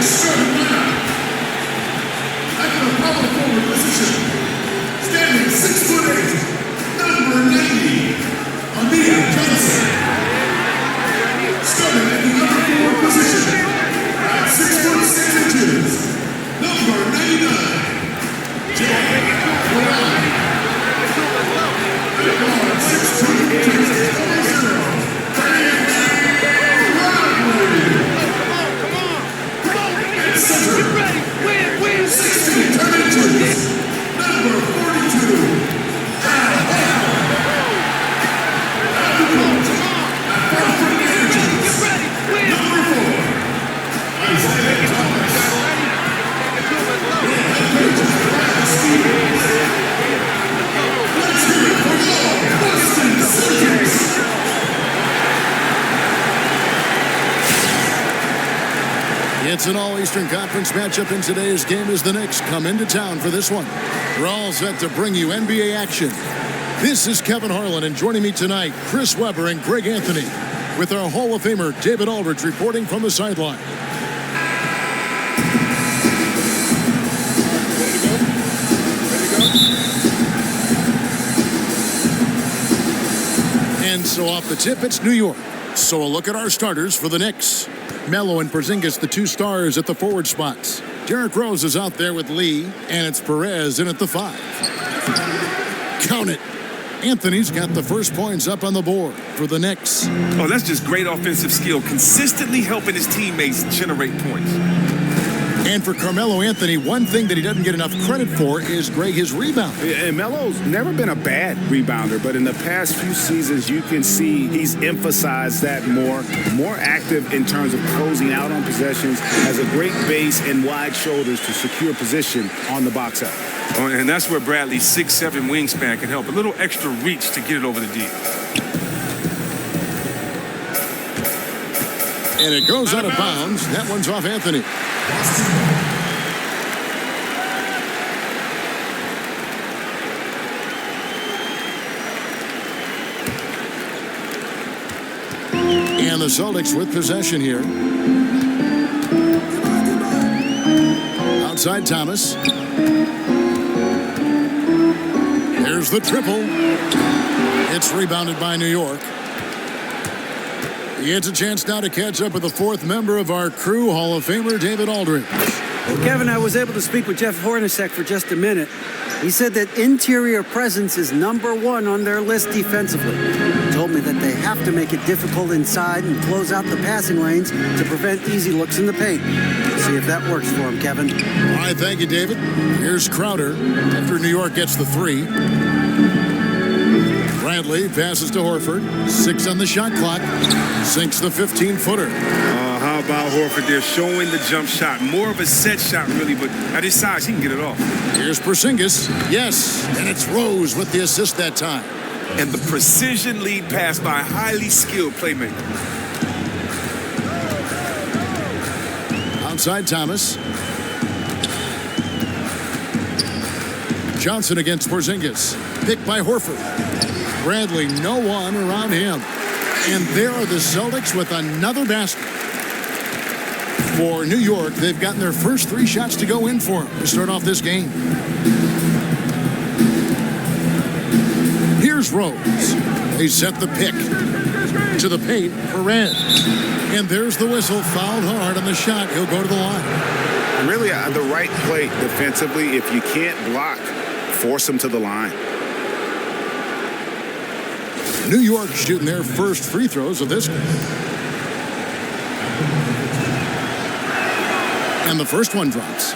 starting lineup. At the power forward position, standing 6'8", number 90, Amir Johnson. Starting at the other forward position, at 6'6", number 99, Jay Brown. At guard 6'2", It's an all-Eastern Conference matchup in today's game as the Knicks come into town for this one. We're all set to bring you NBA action. This is Kevin Harlan, and joining me tonight, Chris Webber and Greg Anthony, with our Hall of Famer David Aldridge reporting from the sideline. And so off the tip, it's New York. So a look at our starters for the Knicks. Melo and Porzingis, the two stars at the forward spots. Derrick Rose is out there with Lee, and it's Perez in at the 5. Count it. Anthony's got the first points up on the board for the Knicks. Oh, that's just great offensive skill, consistently helping his teammates generate points. And for Carmelo Anthony, one thing that he doesn't get enough credit for is, Greg, his rebound. And Melo's never been a bad rebounder, but in the past few seasons, you can see he's emphasized that more active in terms of closing out on possessions, has a great base and wide shoulders to secure position on the box out. Oh, and that's where Bradley's 6'7" wingspan can help. A little extra reach to get it over the D. And it goes out of bounds. That one's off Anthony. And the Celtics with possession here. Outside Thomas. There's the triple. It's rebounded by New York. He gets a chance now to catch up with the fourth member of our crew, Hall of Famer David Aldridge. Well, Kevin, I was able to speak with Jeff Hornacek for just a minute. He said that interior presence is #1 on their list defensively. He told me that they have to make it difficult inside and close out the passing lanes to prevent easy looks in the paint. See if that works for him, Kevin. All right, thank you, David. Here's Crowder after New York gets the 3. Bradley passes to Horford. 6 on the shot clock. Sinks the 15-footer. How about Horford there showing the jump shot? More of a set shot, really, but at his size, he can get it off. Here's Porzingis. Yes, and it's Rose with the assist that time. And the precision lead pass by a highly skilled playmaker. Outside Thomas. Johnson against Porzingis. Picked by Horford. Bradley, no one around him. And there are the Celtics with another basket. For New York, they've gotten their first 3 shots to go in for them to start off this game. Here's Rose. They set the pick. To the paint, Perez. And there's the whistle, fouled hard on the shot. He'll go to the line. Really, the right play defensively. If you can't block, force him to the line. New York shooting their first free throws of this game. And the first one drops.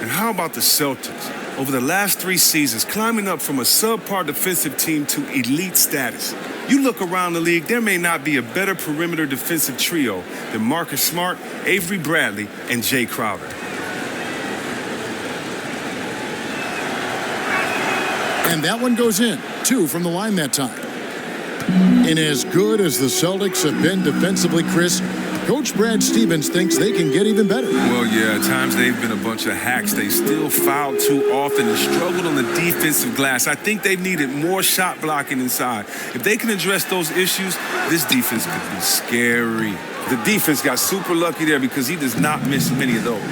And how about the Celtics? Over the last 3 seasons, climbing up from a subpar defensive team to elite status. You look around the league, there may not be a better perimeter defensive trio than Marcus Smart, Avery Bradley, and Jay Crowder. And that one goes in. 2 from the line that time. And as good as the Celtics have been defensively, Chris, Coach Brad Stevens thinks they can get even better. Well, yeah, at times they've been a bunch of hacks. They still foul too often and struggled on the defensive glass. I think they've needed more shot blocking inside. If they can address those issues, this defense could be scary. The defense got super lucky there because he does not miss many of those.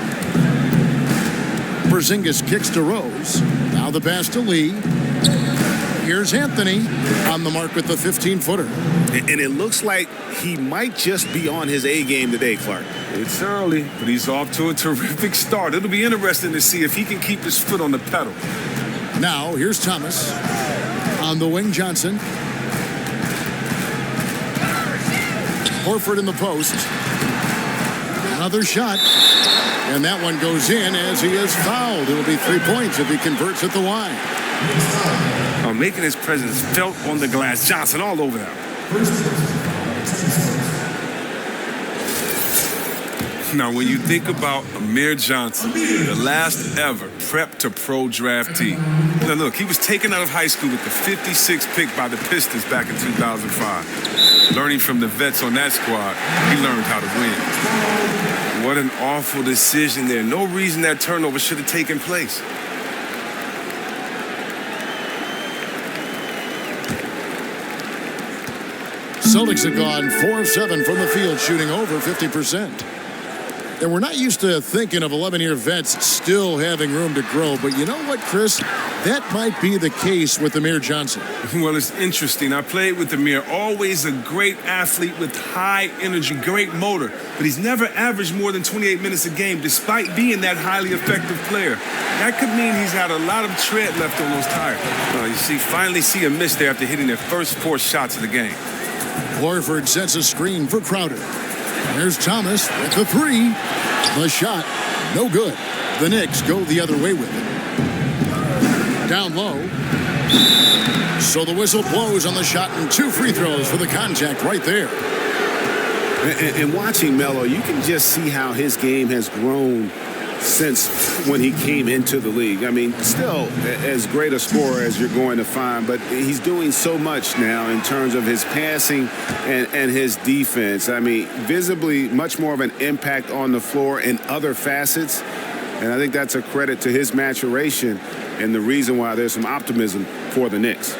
Porzingis kicks to Rose. Now the pass to Lee. Here's Anthony on the mark with the 15-footer. And it looks like he might just be on his A game today, Clark. It's early, but he's off to a terrific start. It'll be interesting to see if he can keep his foot on the pedal. Now here's Thomas. On the wing, Johnson. Horford in the post. Another shot. And that one goes in as he is fouled. It'll be 3 points if he converts at the line. Making his presence felt on the glass. Johnson all over that. Now, when you think about Amir Johnson, the last ever prep to pro draftee. Now, look, he was taken out of high school with the 56th pick by the Pistons back in 2005. Learning from the vets on that squad, he learned how to win. What an awful decision there. No reason that turnover should have taken place. Celtics have gone 4 of 7 from the field, shooting over 50%. And we're not used to thinking of 11-year vets still having room to grow. But you know what, Chris? That might be the case with Amir Johnson. Well, it's interesting. I played with Amir. Always a great athlete with high energy, great motor. But he's never averaged more than 28 minutes a game, despite being that highly effective player. That could mean he's had a lot of tread left on those tires. Finally see a miss there after hitting their first 4 shots of the game. Horford sets a screen for Crowder. There's Thomas with the 3. The shot, no good. The Knicks go the other way with it. Down low. So the whistle blows on the shot and 2 free throws for the contact right there. And watching Melo, you can just see how his game has grown since when he came into the league. I mean, still as great a scorer as you're going to find, but he's doing so much now in terms of his passing and his defense. I mean, visibly much more of an impact on the floor in other facets, and I think that's a credit to his maturation and the reason why there's some optimism for the Knicks.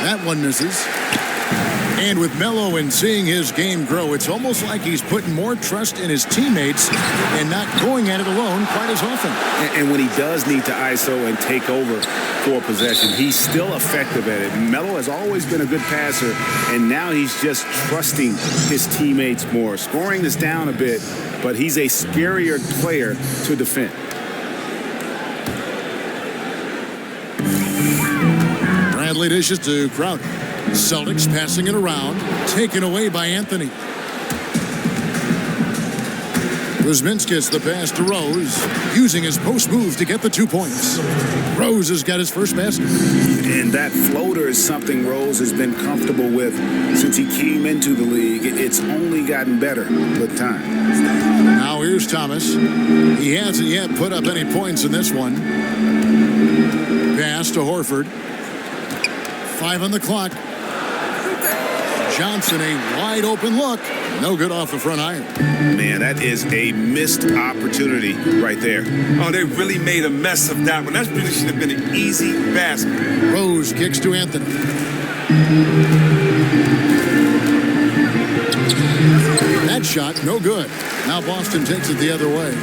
That one misses. And with Melo and seeing his game grow, it's almost like he's putting more trust in his teammates and not going at it alone quite as often. And when he does need to ISO and take over for possession, he's still effective at it. Melo has always been a good passer, and now he's just trusting his teammates more. Scoring this down a bit, but he's a scarier player to defend. Bradley dishes to Crowder. Celtics passing it around, taken away by Anthony. Kuzminski gets the pass to Rose, using his post move to get the 2 points. Rose has got his first basket. And that floater is something Rose has been comfortable with since he came into the league. It's only gotten better with time. Now here's Thomas. He hasn't yet put up any points in this one. Pass to Horford. 5 on the clock. Johnson, a wide open look. No good off the front iron. Man, that is a missed opportunity right there. Oh, they really made a mess of that one. That really should have been an easy basket. Rose kicks to Anthony. That shot, no good. Now Boston takes it the other way.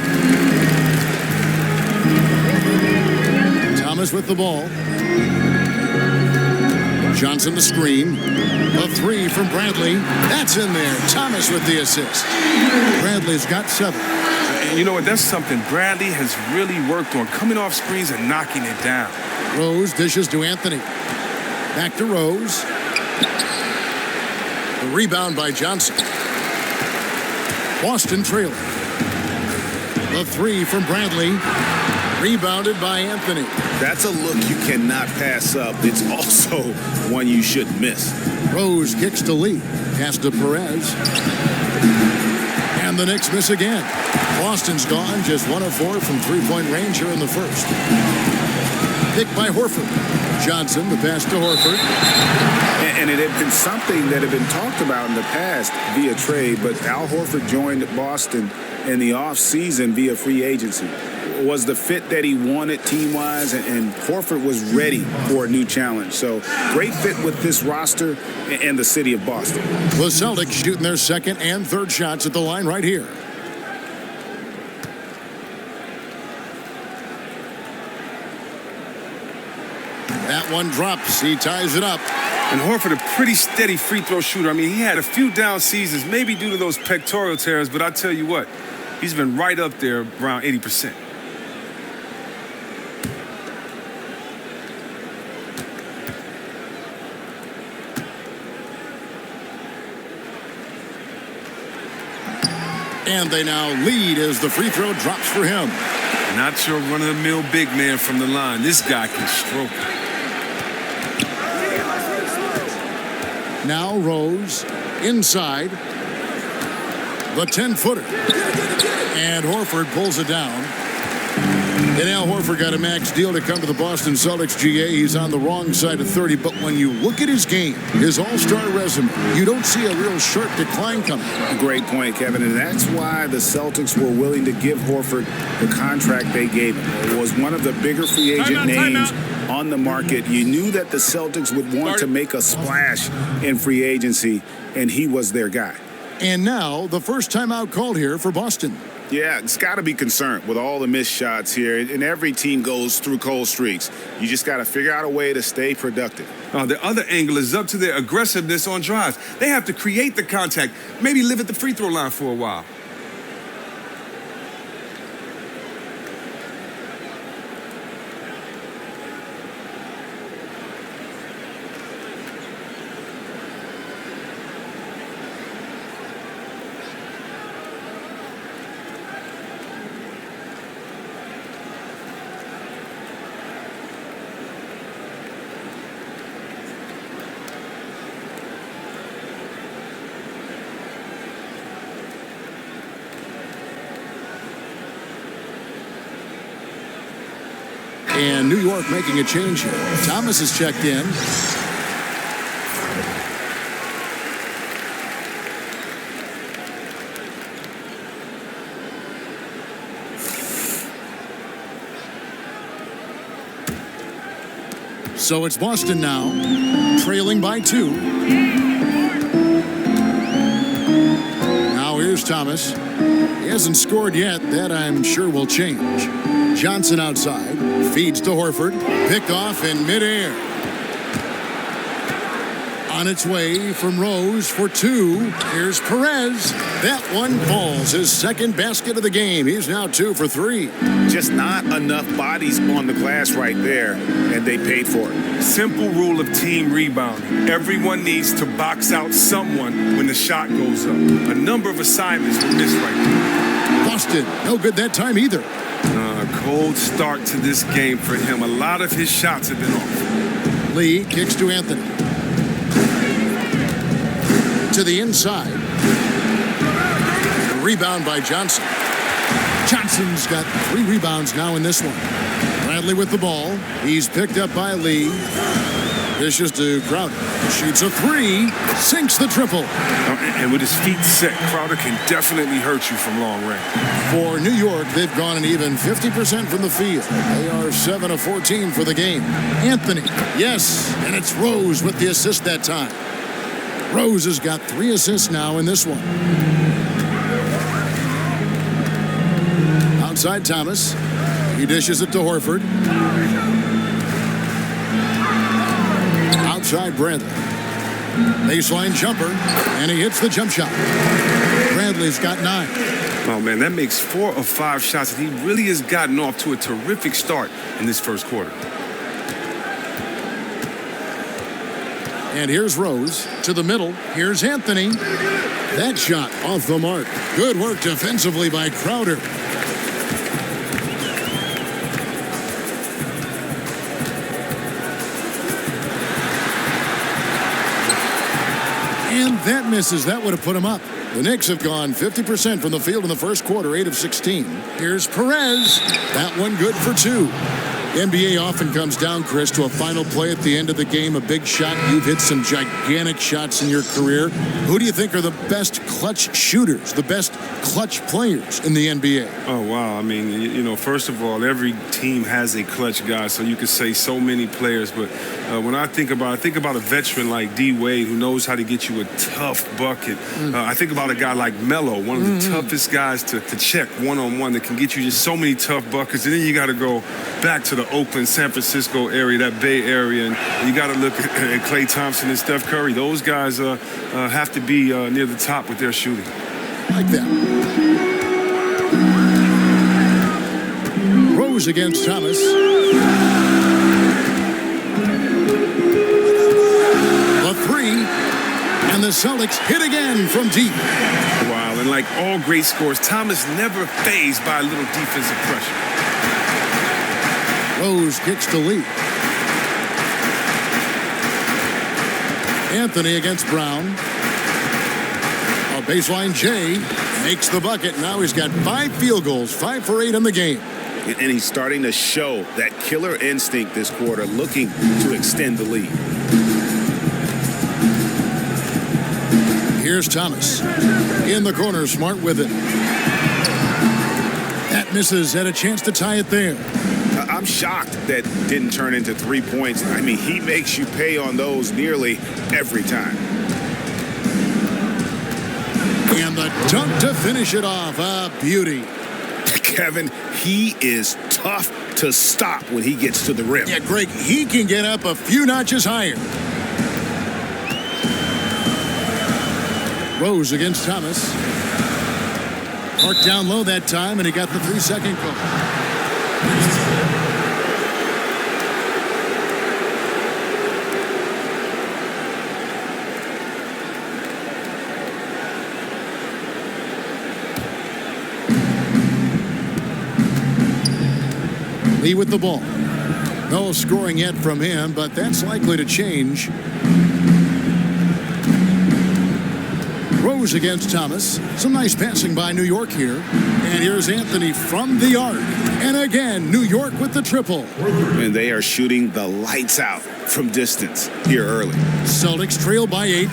Thomas with the ball. Johnson the screen. A 3 from Bradley. That's in there. Thomas with the assist. Bradley's got 7. And you know what? That's something Bradley has really worked on, coming off screens and knocking it down. Rose dishes to Anthony. Back to Rose. The rebound by Johnson. Boston trailing. The 3 from Bradley. Rebounded by Anthony. That's a look you cannot pass up. It's also one you shouldn't miss. Rose kicks to Lee. Pass to Perez. And the Knicks miss again. Boston's gone just 1 of 4 from 3-point range here in the first. Picked by Horford. Johnson, the pass to Horford. And it had been something that had been talked about in the past via trade, but Al Horford joined Boston in the offseason via free agency. Was the fit that he wanted team-wise, and Horford was ready for a new challenge. So great fit with this roster and the city of Boston. The Celtics shooting their second and third shots at the line right here. That one drops. He ties it up. And Horford, a pretty steady free throw shooter. I mean, he had a few down seasons, maybe due to those pectoral tears, but I tell you what, he's been right up there around 80%. And they now lead as the free throw drops for him. Not your run-of-the-mill big man from the line. This guy can stroke it. Now Rose inside the 10-footer. And Horford pulls it down. And Al Horford got a max deal to come to the Boston Celtics, GA. He's on the wrong side of 30, but when you look at his game, his all-star resume, you don't see a real sharp decline coming. A great point, Kevin, and that's why the Celtics were willing to give Horford the contract they gave him. It was one of the bigger free agent names on the market. You knew that the Celtics would want to make a splash in free agency, and he was their guy. And now the first timeout called here for Boston. Yeah, it's got to be concerned with all the missed shots here, and every team goes through cold streaks. You just got to figure out a way to stay productive. The other angle is up to their aggressiveness on drives. They have to create the contact, maybe live at the free throw line for a while. And New York making a change here. Thomas has checked in. So it's Boston now, trailing by 2. Now here's Thomas. He hasn't scored yet. That I'm sure will change. Johnson outside, feeds to Horford, picked off in midair. On its way from Rose for 2. Here's Perez. That one falls. His second basket of the game. He's now 2 for 3. Just not enough bodies on the glass right there, and they paid for it. Simple rule of team rebounding. Everyone needs to box out someone when the shot goes up. A number of assignments were missed right there. Boston, no good that time either. Cold start to this game for him. A lot of his shots have been off. Lee kicks to Anthony. To the inside. Rebound by Johnson. Johnson's got 3 rebounds now in this one. Bradley with the ball. He's picked up by Lee. Dishes to Crowder. Shoots a 3. Sinks the triple. And with his feet set, Crowder can definitely hurt you from long range. For New York, they've gone an even 50% from the field. They are 7 of 14 for the game. Anthony, yes, and it's Rose with the assist that time. Rose has got 3 assists now in this one. Outside Thomas. He dishes it to Horford. Outside Bradley. Baseline jumper, and he hits the jump shot. Bradley's got 9. Oh, man, that makes 4 of 5 shots, and he really has gotten off to a terrific start in this first quarter. And here's Rose to the middle. Here's Anthony. That shot off the mark. Good work defensively by Crowder. And that misses. That would have put him up. The Knicks have gone 50% from the field in the first quarter, 8 of 16. Here's Perez. That one good for 2. NBA often comes down, Chris, to a final play at the end of the game, a big shot. You've hit some gigantic shots in your career. Who do you think are the best clutch shooters, the best clutch players in the NBA? Oh, wow. I mean, first of all, every team has a clutch guy, so you could say so many players. But when I think about a veteran like D. Wade who knows how to get you a tough bucket. I think about a guy like Melo, one of the toughest guys to check one-on-one that can get you just so many tough buckets. And then you got to go back to the Oakland, San Francisco area, that Bay Area, and you got to look at Klay Thompson and Steph Curry. Those guys have to be near the top with their shooting. Like that. Rose against Thomas. The three, and the Celtics hit again from deep. Wow, and like all great scores, Thomas never fazed by a little defensive pressure. Rose kicks to lead. Anthony against Brown. A baseline J makes the bucket. Now he's got 5 field goals, 5 for 8 in the game. And he's starting to show that killer instinct this quarter, looking to extend the lead. Here's Thomas. In the corner, Smart with it. That misses, had a chance to tie it there. I'm shocked that didn't turn into 3 points. I mean, he makes you pay on those nearly every time. And the dunk to finish it off. A beauty. Kevin, he is tough to stop when he gets to the rim. Yeah, Greg, he can get up a few notches higher. Rose against Thomas. Marked down low that time, and he got the 3-second goal. Lee with the ball. No scoring yet from him, but that's likely to change. Rose against Thomas. Some nice passing by New York here. And here's Anthony from the arc. And again, New York with the triple. And they are shooting the lights out from distance here early. Celtics trail by 8.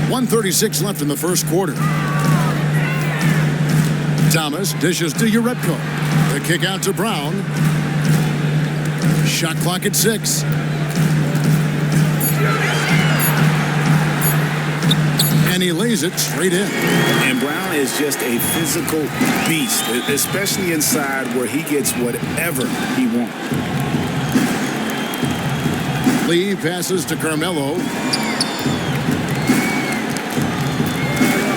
1:36 left in the first quarter. Thomas dishes to Urebko. The kick out to Brown. Shot clock at 6. And he lays it straight in. And Brown is just a physical beast, especially inside where he gets whatever he wants. Lee passes to Carmelo.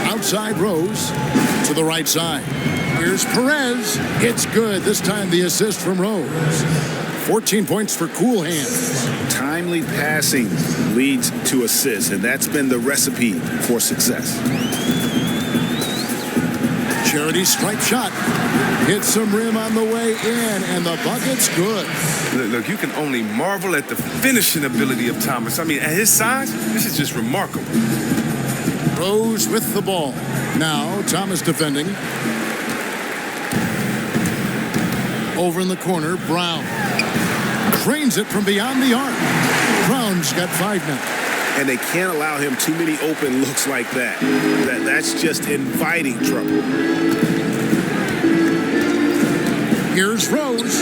Outside Rose to the right side. Here's Perez. It's good. This time the assist from Rose. 14 points for cool hands. Timely passing leads to assists, and that's been the recipe for success. Charity stripe shot. Hits some rim on the way in, and the bucket's good. Look, you can only marvel at the finishing ability of Thomas. I mean, at his size, this is just remarkable. Rose with the ball. Now, Thomas defending. Over in the corner, Brown. Drains it from beyond the arc. Brown's got 5 now. And they can't allow him too many open looks like that. That's just inviting trouble. Here's Rose.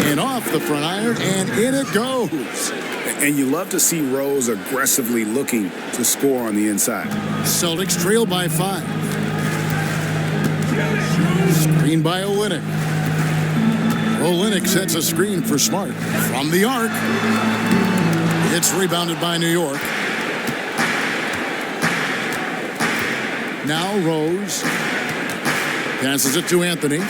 And off the front iron, and in it goes. And you love to see Rose aggressively looking to score on the inside. Celtics trail by 5. Screen by Olynyk. Olynyk sets a screen for Smart. From the arc. It's rebounded by New York. Now Rose. Passes it to Anthony.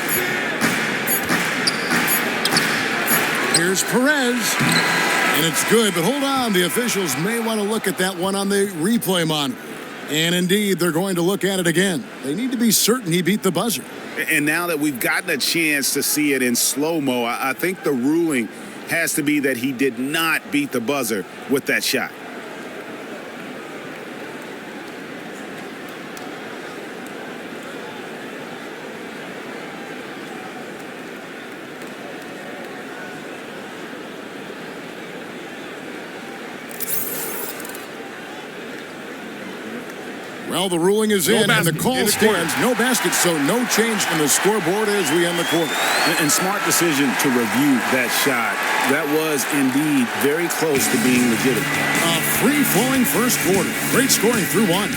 Here's Perez. And it's good, but hold on. The officials may want to look at that one on the replay monitor. And indeed, they're going to look at it again. They need to be certain he beat the buzzer. And now that we've gotten a chance to see it in slow-mo, I think the ruling has to be that he did not beat the buzzer with that shot. Well, the ruling is in, and the basket call in the quarter. stands. No basket, so no change in the scoreboard as we end the quarter. And smart decision to review that shot. That was indeed very close to being legitimate. A free-flowing first quarter. Great scoring through one.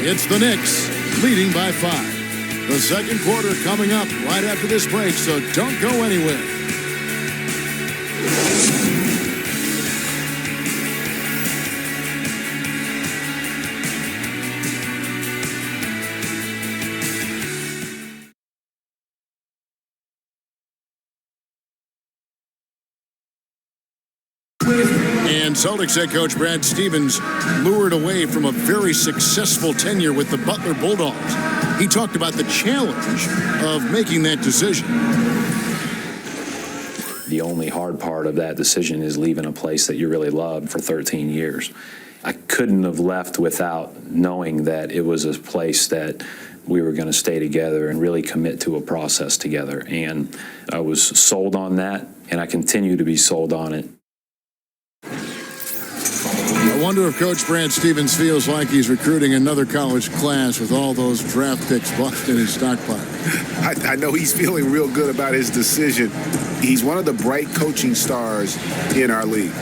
It's the Knicks leading by 5. The second quarter coming up right after this break, so don't go anywhere. And Celtics head coach Brad Stevens lured away from a very successful tenure with the Butler Bulldogs. He talked about the challenge of making that decision. The only hard part of that decision is leaving a place that you really loved for 13 years. I couldn't have left without knowing that it was a place that we were going to stay together and really commit to a process together. And I was sold on that, and I continue to be sold on it. I wonder if Coach Brad Stevens feels like he's recruiting another college class with all those draft picks bought in his stockpile. I know he's feeling real good about his decision. He's one of the bright coaching stars in our league.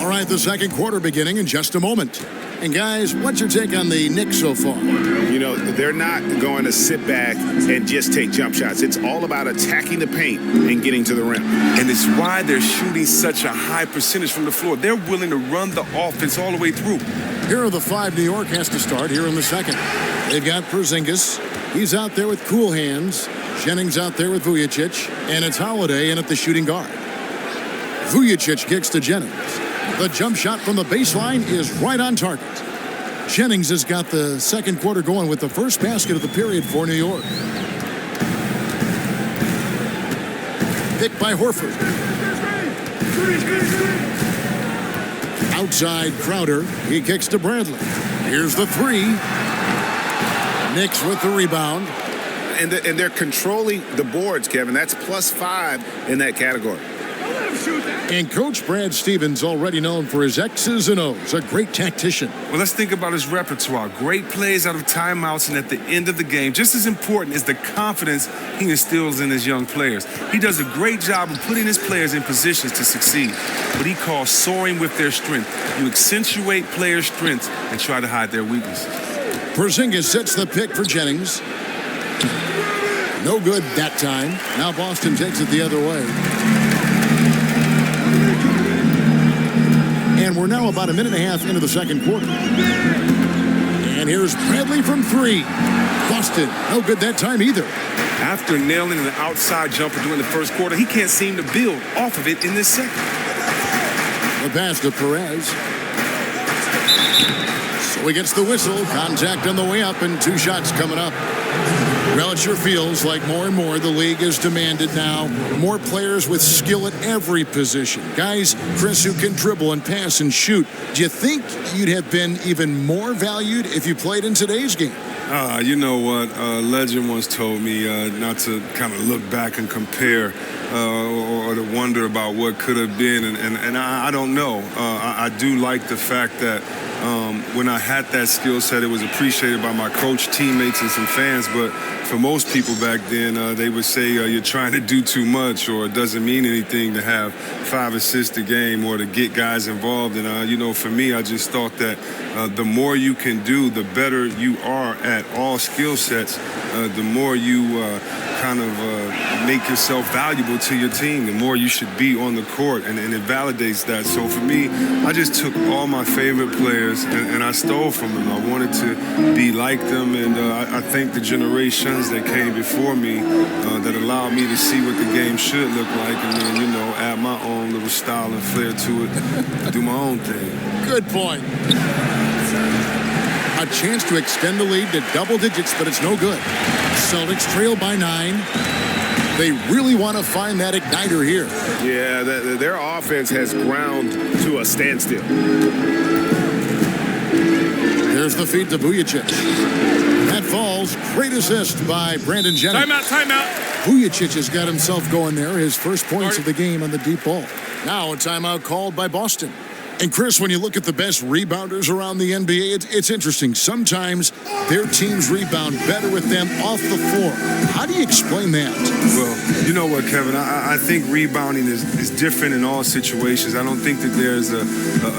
All right, the second quarter beginning in just a moment. And guys, what's your take on the Knicks so far? You know, they're not going to sit back and just take jump shots. It's all about attacking the paint and getting to the rim. And it's why they're shooting such a high percentage from the floor. They're willing to run the offense all the way through. Here are the 5 New York has to start here in the second. They've got Porzingis. He's out there with cool hands. Jennings out there with Vujicic. And it's Holiday in at the shooting guard. Vujicic kicks to Jennings. The jump shot from the baseline is right on target. Jennings has got the second quarter going with the first basket of the period for New York. Picked by Horford. Outside Crowder. He kicks to Bradley. Here's the 3. Knicks with the rebound. And they're controlling the boards, Kevin. That's +5 in that category. And Coach Brad Stevens, already known for his X's and O's, a great tactician. Well, let's think about his repertoire. Great plays out of timeouts and at the end of the game. Just as important is the confidence he instills in his young players. He does a great job of putting his players in positions to succeed. What he calls soaring with their strength. You accentuate players' strengths and try to hide their weaknesses. Porzingis sets the pick for Jennings. No good that time. Now Boston takes it the other way. And we're now about a minute and a half into the second quarter. And here's Bradley from 3. Boston, no good that time either. After nailing an outside jumper during the first quarter, he can't seem to build off of it in this second. The pass to Perez. So he gets the whistle. Contact on the way up and 2 shots coming up. Well, it sure feels like more and more the league has demanded now more players with skill at every position. Guys, Chris, who can dribble and pass and shoot. Do you think you'd have been even more valued if you played in today's game? You know what? A legend once told me not to kind of look back and compare or to wonder about what could have been. And I don't know. I do like the fact that when I had that skill set, it was appreciated by my coach, teammates, and some fans. But for most people back then, they would say you're trying to do too much, or it doesn't mean anything to have 5 assists a game or to get guys involved. And, you know, for me, I just thought that the more you can do, the better you are at all skill sets, the more you kind of make yourself valuable to your team, the more you should be on the court, and it validates that. So for me, I just took all my favorite players and I stole from them. I wanted to be like them, and I thank the generations that came before me that allowed me to see what the game should look like, and then, you know, add my own little style and flair to it, do my own thing. Good point. A chance to extend the lead to double digits, but it's no good. Celtics trail by 9. They really want to find that igniter here. Yeah, their offense has ground to a standstill. There's the feed to Vujicic. That falls. Great assist by Brandon Jennings. Timeout. Vujicic has got himself going there. His first points of the game on the deep ball. Now a timeout called by Boston. And Chris, when you look at the best rebounders around the NBA, it's interesting. Sometimes their teams rebound better with them off the floor. How do you explain that? Well, you know what, Kevin? I think rebounding is different in all situations. I don't think that there's a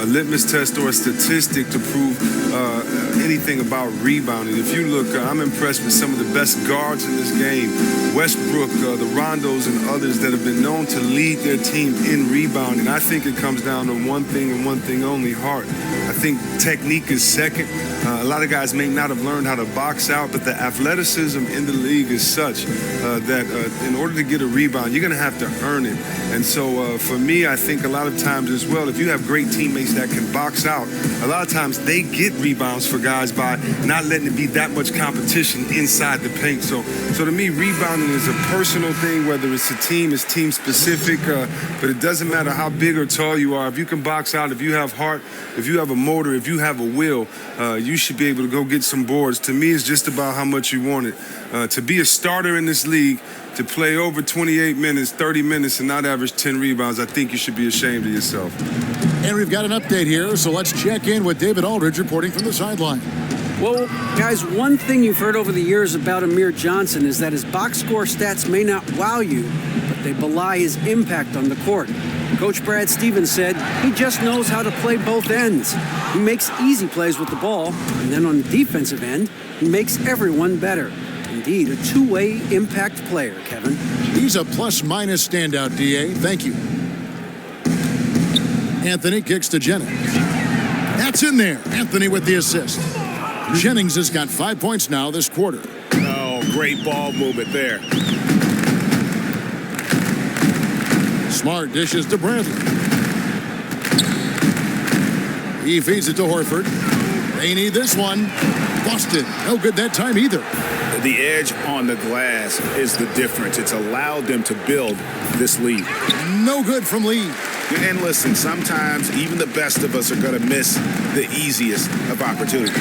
litmus test or a statistic to prove anything about rebounding. If you look, I'm impressed with some of the best guards in this game. Westbrook, the Rondos, and others that have been known to lead their team in rebounding. I think it comes down to one thing and one thing only, heart. I think technique is second. A lot of guys may not have learned how to box out, but the athleticism in the league is such that in order to get a rebound, you're going to have to earn it. And so for me, I think a lot of times as well, if you have great teammates that can box out, a lot of times they get rebounds for guys by not letting it be that much competition inside the paint. So to me, rebounding is a personal thing, whether it's a team, it's team specific, but it doesn't matter how big or tall you are. If you can box out, if you have heart, if you have a motor, if you have a will, you should be able to go get some boards. To me, it's just about how much you want it. To be a starter in this league, to play over 28 minutes, 30 minutes, and not average 10 rebounds, I think you should be ashamed of yourself. And we've got an update here, so let's check in with David Aldridge reporting from the sideline. Well, guys, one thing you've heard over the years about Amir Johnson is that his box score stats may not wow you, but they belie his impact on the court. Coach Brad Stevens said he just knows how to play both ends. He makes easy plays with the ball, and then on the defensive end, he makes everyone better. Indeed, a two-way impact player, Kevin. He's a plus-minus standout, D.A. Thank you. Anthony kicks to Jennings. That's in there. Anthony with the assist. Jennings has got 5 points now this quarter. Oh, great ball movement there. Smart dishes to Bradley. He feeds it to Horford. They need this one. Busted. No good that time either. The edge on the glass is the difference. It's allowed them to build this lead. No good from Lee. And listen, sometimes even the best of us are going to miss the easiest of opportunities.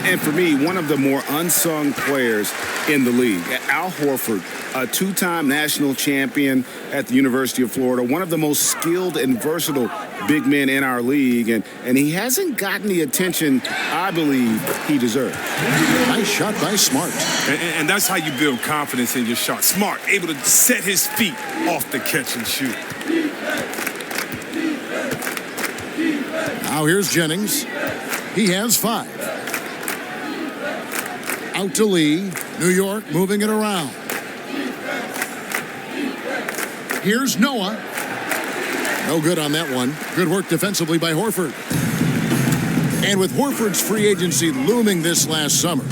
And for me, one of the more unsung players in the league, Al Horford, a two-time national champion at the University of Florida, one of the most skilled and versatile big men in our league, and he hasn't gotten the attention I believe he deserves. Nice shot by Smart. And that's how you build confidence in your shot. Smart, able to set his feet off the catch and shoot. Now here's Jennings. He has 5. Out to Lee. New York moving it around. Here's Noah. No good on that one. Good work defensively by Horford. And with Horford's free agency looming this last summer,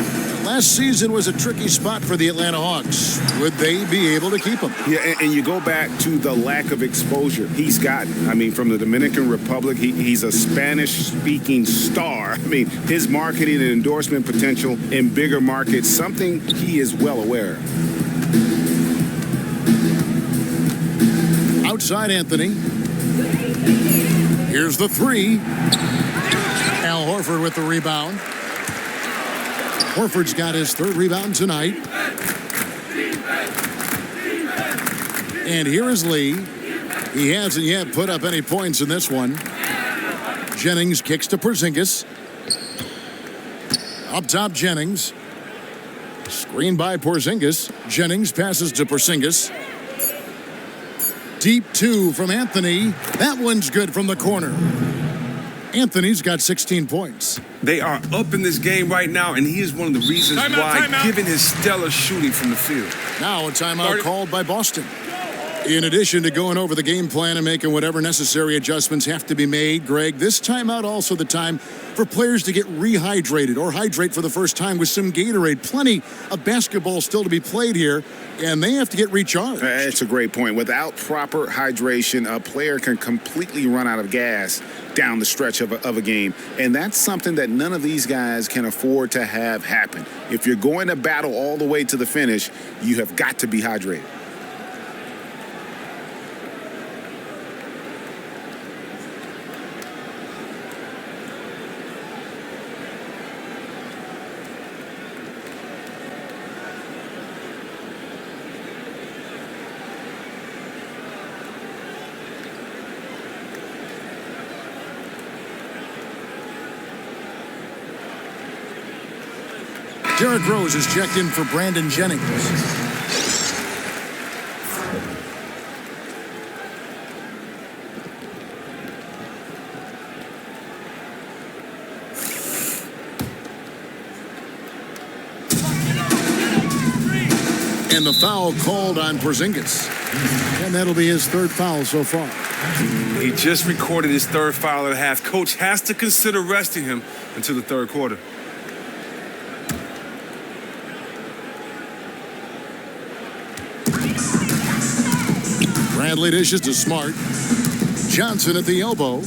last season was a tricky spot for the Atlanta Hawks. Would they be able to keep him? Yeah, and you go back to the lack of exposure he's gotten. I mean, from the Dominican Republic, he's a Spanish-speaking star. I mean, his marketing and endorsement potential in bigger markets, something he is well aware of. Outside Anthony. Here's the 3. Al Horford with the rebound. Horford's got his 3rd rebound tonight. And here is Lee. He hasn't yet put up any points in this one. Jennings kicks to Porzingis. Up top, Jennings. Screen by Porzingis. Jennings passes to Porzingis. Deep 2 from Anthony. That one's good from the corner. Anthony's got 16 points. They are up in this game right now, and he is one of the reasons why, given his stellar shooting from the field. Now a timeout called by Boston. In addition to going over the game plan and making whatever necessary adjustments have to be made, Greg, this timeout also the time for players to get rehydrated or hydrate for the first time with some Gatorade. Plenty of basketball still to be played here, and they have to get recharged. That's a great point. Without proper hydration, a player can completely run out of gas down the stretch of a game. And that's something that none of these guys can afford to have happen. If you're going to battle all the way to the finish, you have got to be hydrated. Derrick Rose is checked in for Brandon Jennings. And the foul called on Porzingis. And that'll be his third foul so far. He just recorded his third foul at a half. Coach has to consider resting him until the third quarter. Bradley dishes to Smart. Johnson at the elbow.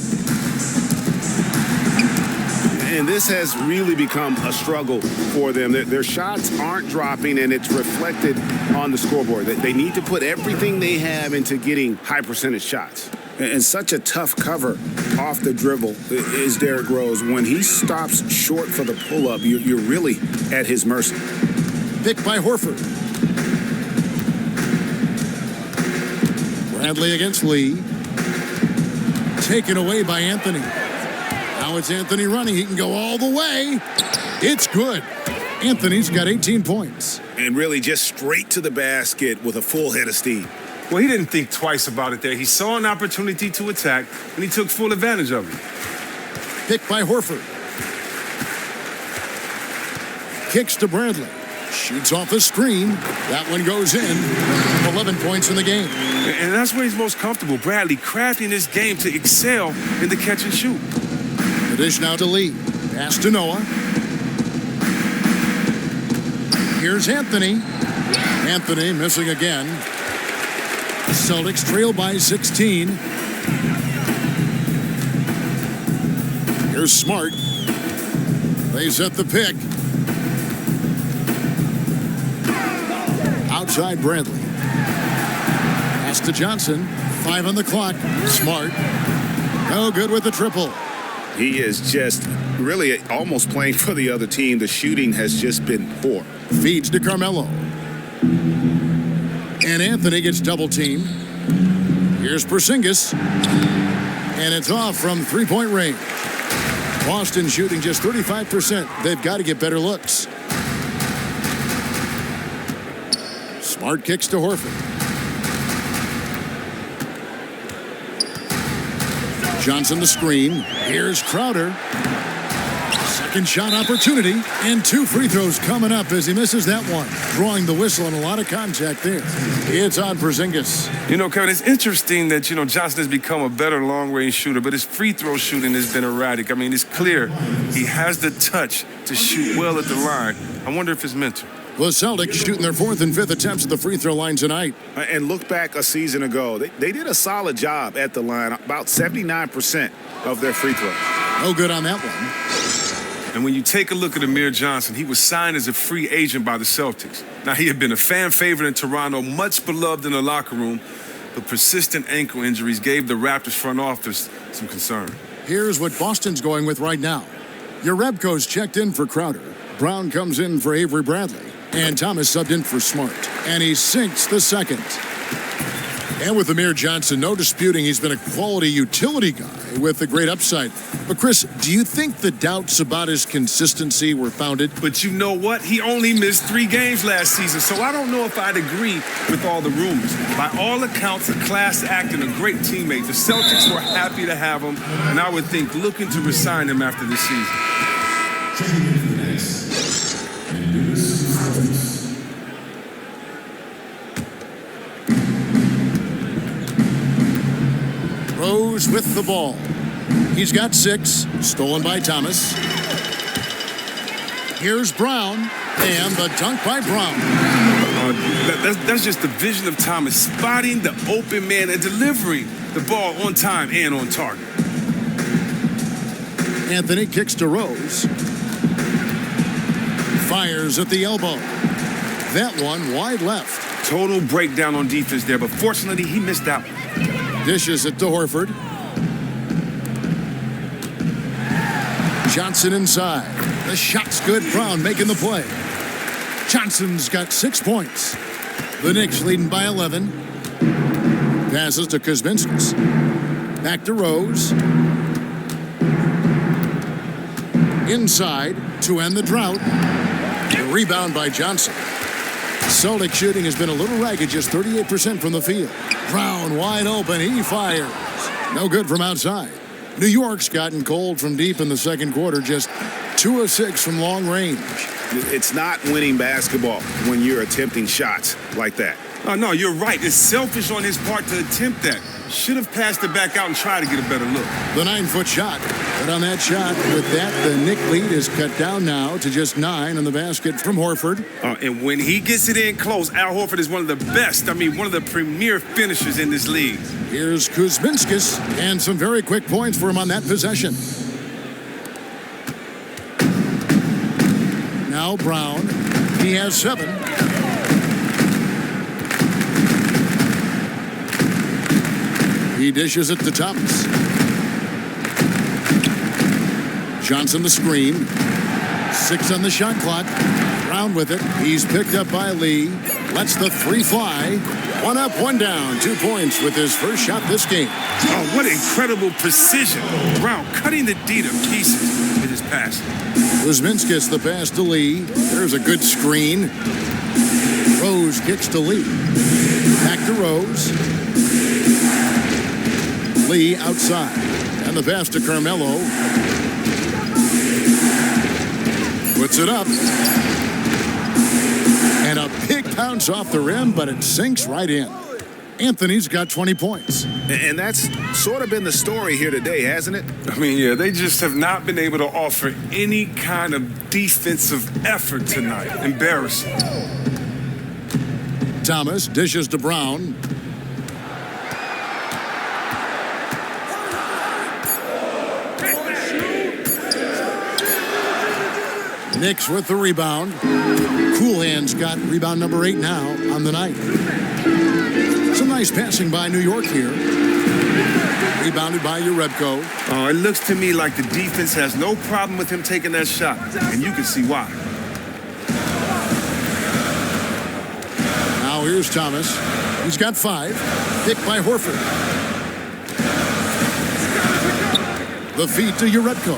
And this has really become a struggle for them. Their shots aren't dropping, and it's reflected on the scoreboard. They need to put everything they have into getting high percentage shots. And such a tough cover off the dribble is Derrick Rose. When he stops short for the pull-up, you're really at his mercy. Picked by Horford. Bradley against Lee. Taken away by Anthony. Now it's Anthony running. He can go all the way. It's good. Anthony's got 18 points. And really just straight to the basket with a full head of steam. Well, he didn't think twice about it there. He saw an opportunity to attack, and he took full advantage of it. Picked by Horford. Kicks to Bradley. Shoots off the screen. That one goes in. 11 points in the game. And that's where he's most comfortable. Bradley crafting his game to excel in the catch and shoot. The dish now to Lee. Pass to Noah. Here's Anthony. Anthony missing again. Celtics trail by 16. Here's Smart. They set the pick. Outside Bradley. Pass to Johnson. 5 on the clock. Smart. No good with the triple. He is just really almost playing for the other team. The shooting has just been poor. Feeds to Carmelo. And Anthony gets double teamed. Here's Porzingis. And it's off from three-point range. Boston shooting just 35%. They've got to get better looks. Smart kicks to Horford. Johnson the screen. Here's Crowder. Second shot opportunity. And 2 free throws coming up as he misses that one. Drawing the whistle and a lot of contact there. It's on Porzingis. You know, Kevin, it's interesting that, Johnson has become a better long-range shooter, but his free throw shooting has been erratic. I mean, it's clear he has the touch to shoot well at the line. I wonder if it's mental. The Celtics shooting their 4th and 5th attempts at the free throw line tonight. And look back a season ago. They did a solid job at the line, about 79% of their free throws. No good on that one. And when you take a look at Amir Johnson, he was signed as a free agent by the Celtics. Now, he had been a fan favorite in Toronto, much beloved in the locker room, but persistent ankle injuries gave the Raptors front office some concern. Here's what Boston's going with right now. Jerebko's checked in for Crowder. Brown comes in for Avery Bradley. And Thomas subbed in for Smart. And he sinks the second. And with Amir Johnson, no disputing he's been a quality utility guy with a great upside. But Chris, do you think the doubts about his consistency were founded? But you know what? He only missed 3 games last season, so I don't know if I'd agree with all the rumors. By all accounts, a class act and a great teammate. The Celtics were happy to have him, and I would think looking to resign him after this season. Checking in for the Knicks. And Lewis Celtics. Rose with the ball. He's got 6, stolen by Thomas. Here's Brown, and the dunk by Brown. That's just the vision of Thomas, spotting the open man and delivering the ball on time and on target. Anthony kicks to Rose. Fires at the elbow. That one wide left. Total breakdown on defense there, but fortunately he missed that one. Dishes it to Horford. Johnson inside. The shot's good. Brown making the play. Johnson's got 6 points. The Knicks leading by 11. Passes to Kuzminskis. Back to Rose. Inside to end the drought. The rebound by Johnson. Celtic shooting has been a little ragged, just 38% from the field. Brown wide open. He fires. No good from outside. New York's gotten cold from deep in the second quarter, just 2 of 6 from long range. It's not winning basketball when you're attempting shots like that. Oh, no, you're right. It's selfish on his part to attempt that. Should have passed it back out and tried to get a better look. The 9-foot shot. But on that shot, with that, the Knicks lead is cut down now to just 9 on the basket from Horford. And when he gets it in close, Al Horford is one of the best, one of the premier finishers in this league. Here's Kuzminskis, and some very quick points for him on that possession. Now Brown. He has 7. He dishes it to Thomas. Johnson the screen. 6 on the shot clock. Brown with it. He's picked up by Lee. Lets the 3 fly. 1 up, 1 down. 2 points with his first shot this game. Oh, what incredible precision. Brown cutting the D to pieces with his pass. Kuzminskis the pass to Lee. There's a good screen. Rose kicks to Lee. Back to Rose. Lee outside. And the pass to Carmelo. Puts it up. And a big bounce off the rim, but it sinks right in. Anthony's got 20 points. And that's sort of been the story here today, hasn't it? Yeah, they just have not been able to offer any kind of defensive effort tonight. Embarrassing. Thomas dishes to Brown. Knicks with the rebound. Coolhand's got rebound number 8 now on the night. Some nice passing by New York here. Rebounded by Urebko. Oh, it looks to me like the defense has no problem with him taking that shot, and you can see why. Now here's Thomas. He's got 5. Picked by Horford. The feed to Urebko.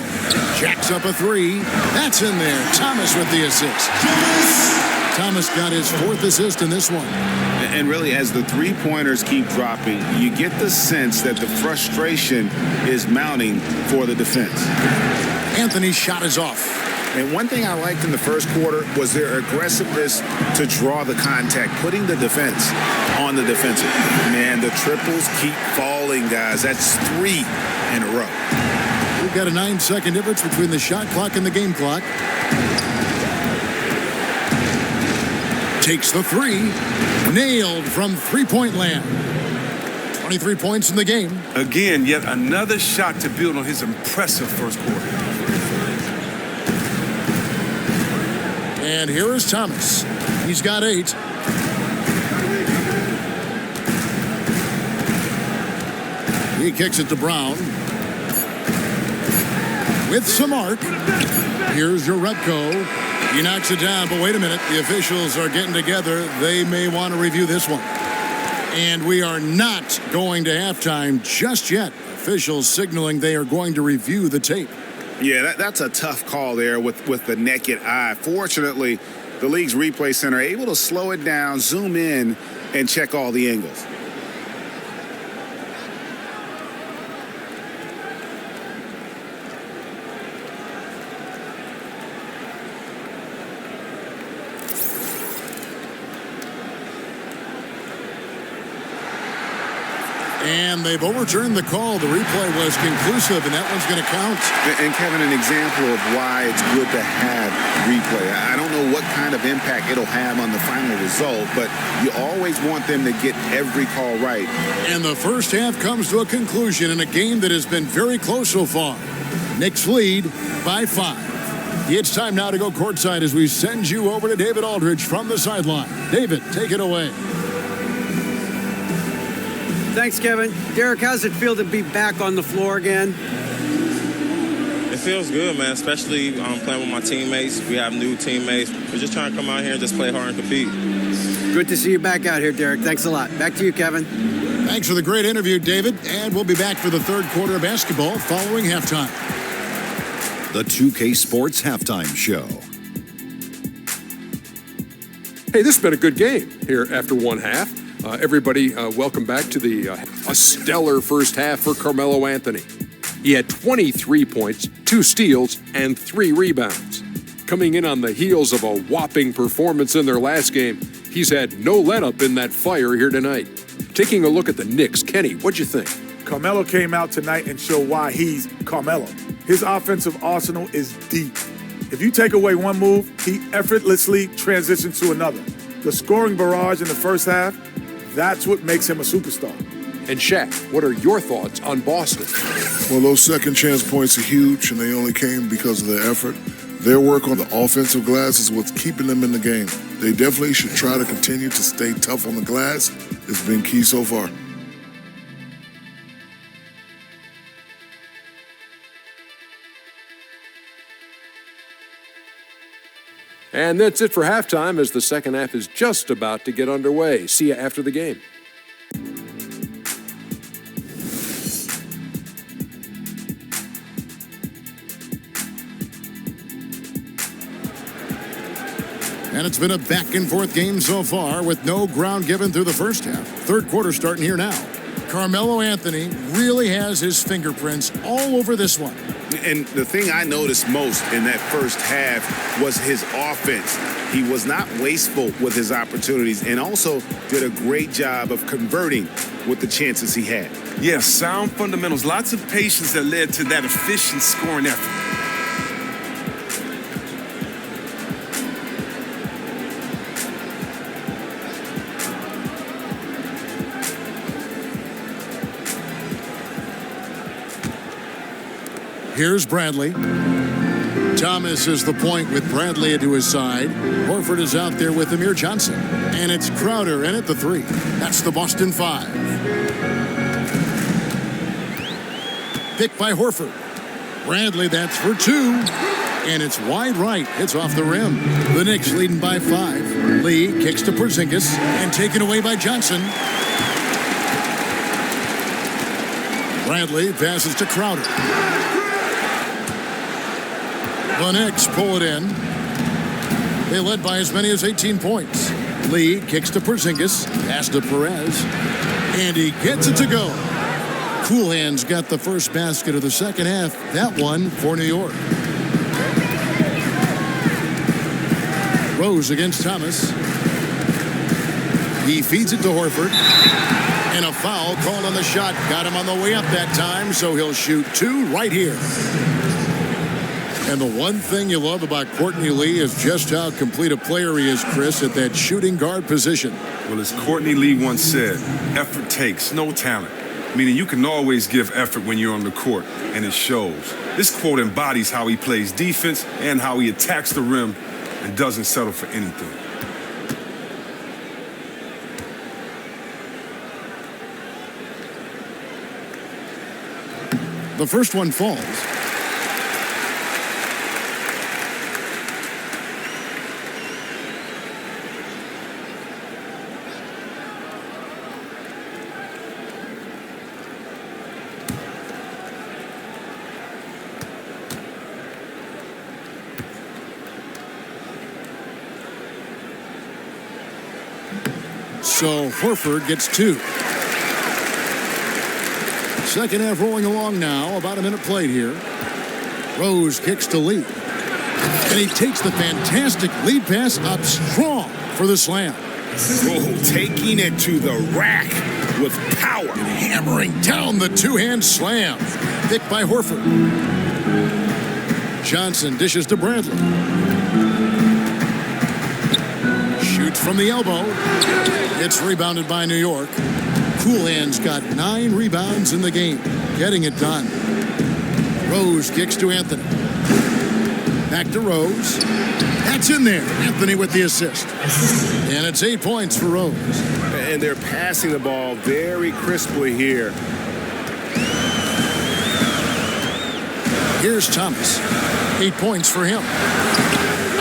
Jacks up a 3. That's in there. Thomas with the assist. Thomas got his 4th assist in this one. And really, as the 3-pointers keep dropping, you get the sense that the frustration is mounting for the defense. Anthony's shot is off. And one thing I liked in the first quarter was their aggressiveness to draw the contact, putting the defense on the defensive. Man, the triples keep falling, guys. That's 3 in a row. We've got a 9-second difference between the shot clock and the game clock. Takes the 3. Nailed from 3-point land. 23 points in the game. Again, yet another shot to build on his impressive first quarter. And here is Thomas. He's got 8. He kicks it to Brown. With some arc. Here's Urebko. He knocks it down, but wait a minute. The officials are getting together. They may want to review this one. And we are not going to halftime just yet. Officials signaling they are going to review the tape. Yeah, that's a tough call there with the naked eye. Fortunately, the league's replay center able to slow it down, zoom in, and check all the angles. And they've overturned the call. The replay was conclusive, and that one's going to count. And Kevin, an example of why it's good to have replay. I don't know what kind of impact it'll have on the final result, but you always want them to get every call right. And the first half comes to a conclusion in a game that has been very close so far. Knicks lead by 5. It's time now to go courtside as we send you over to David Aldridge from the sideline. David, take it away. Thanks, Kevin. Derek, how's it feel to be back on the floor again? It feels good, man, especially playing with my teammates. We have new teammates. We're just trying to come out here and just play hard and compete. Good to see you back out here, Derek. Thanks a lot. Back to you, Kevin. Thanks for the great interview, David. And we'll be back for the third quarter of basketball following halftime. The 2K Sports Halftime Show. Hey, this has been a good game here after one half. Everybody, welcome back to a stellar first half for Carmelo Anthony. He had 23 points, 2 steals, and 3 rebounds. Coming in on the heels of a whopping performance in their last game, he's had no let-up in that fire here tonight. Taking a look at the Knicks, Kenny, what'd you think? Carmelo came out tonight and showed why he's Carmelo. His offensive arsenal is deep. If you take away one move, he effortlessly transitions to another. The scoring barrage in the first half, that's what makes him a superstar. And Shaq, what are your thoughts on Boston? Well, those second chance points are huge, and they only came because of their effort. Their work on the offensive glass is what's keeping them in the game. They definitely should try to continue to stay tough on the glass. It's been key so far. And that's it for halftime as the second half is just about to get underway. See you after the game. And it's been a back-and-forth game so far with no ground given through the first half. Third quarter starting here now. Carmelo Anthony really has his fingerprints all over this one. And the thing I noticed most in that first half was his offense. He was not wasteful with his opportunities and also did a great job of converting with the chances he had. Yes, sound fundamentals, lots of patience that led to that efficient scoring effort. Here's Bradley. Thomas is the point with Bradley to his side. Horford is out there with Amir Johnson. And it's Crowder in at the 3. That's the Boston 5. Pick by Horford. Bradley, that's for 2. And it's wide right. It's off the rim. The Knicks leading by 5. Lee kicks to Porzingis and taken away by Johnson. Bradley passes to Crowder. The Knicks pull it in. They led by as many as 18 points. Lee kicks to Porzingis, pass to Perez, and he gets it to go. Cool Hands got the first basket of the second half. That one for New York. Rose against Thomas. He feeds it to Horford. And a foul called on the shot. Got him on the way up that time, so he'll shoot 2 right here. And the one thing you love about Courtney Lee is just how complete a player he is, Chris, at that shooting guard position. Well, as Courtney Lee once said, effort takes, no talent. Meaning you can always give effort when you're on the court, and it shows. This quote embodies how he plays defense and how he attacks the rim and doesn't settle for anything. The first one falls. So Horford gets 2. Second half rolling along now. About a minute played here. Rose kicks to Lee. And he takes the fantastic lead pass up strong for the slam. Oh, taking it to the rack with power. And hammering down the two-hand slam. Pick by Horford. Johnson dishes to Bradley. Shoots from the elbow. It's rebounded by New York. Cool Hands got 9 rebounds in the game, getting it done. Rose kicks to Anthony. Back to Rose. That's in there. Anthony with the assist. And it's 8 points for Rose. And they're passing the ball very crisply here. Here's Thomas. 8 points for him.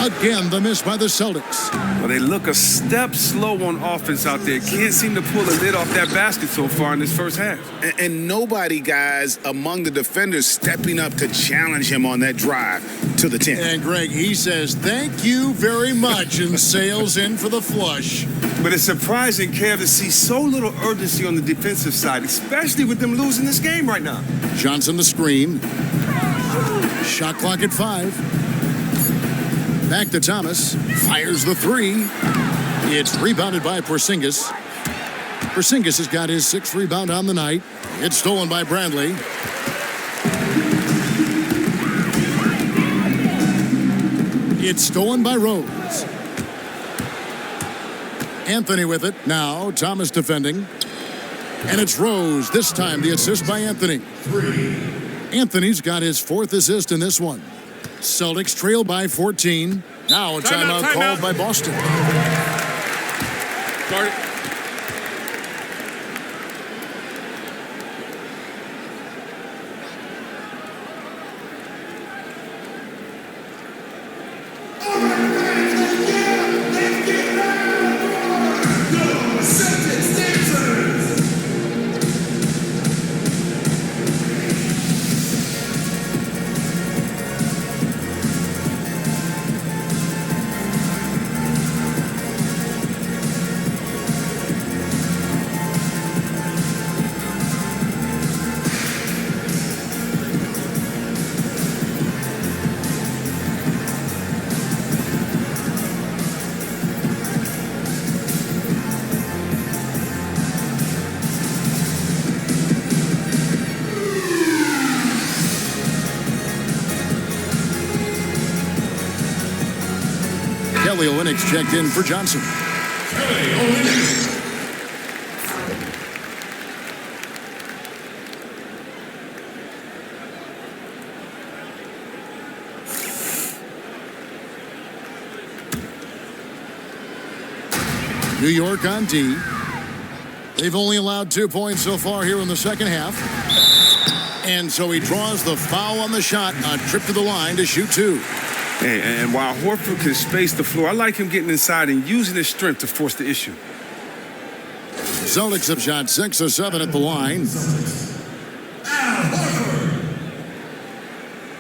Again, the miss by the Celtics. Well, they look a step slow on offense out there. Can't seem to pull the lid off that basket so far in this first half. And nobody, guys, among the defenders stepping up to challenge him on that drive to the 10. And Greg, he says, thank you very much, and sails in for the flush. But it's surprising, Kev, to see so little urgency on the defensive side, especially with them losing this game right now. Johnson the screen. Shot clock at 5. Back to Thomas. Fires the 3. It's rebounded by Porzingis. Porzingis has got his 6th rebound on the night. It's stolen by Bradley. It's stolen by Rose. Anthony with it. Now Thomas defending. And it's Rose. This time the assist by Anthony. Anthony's got his 4th assist in this one. Celtics trail by 14. Now a timeout called by Boston. Start. Kelly Olynyk checked in for Johnson. New York on D. They've only allowed 2 points so far here in the second half. And so he draws the foul on the shot, a trip to the line to shoot 2. And while Horford can space the floor, I like him getting inside and using his strength to force the issue. Celtics have shot 6 of 7 at the line. Horford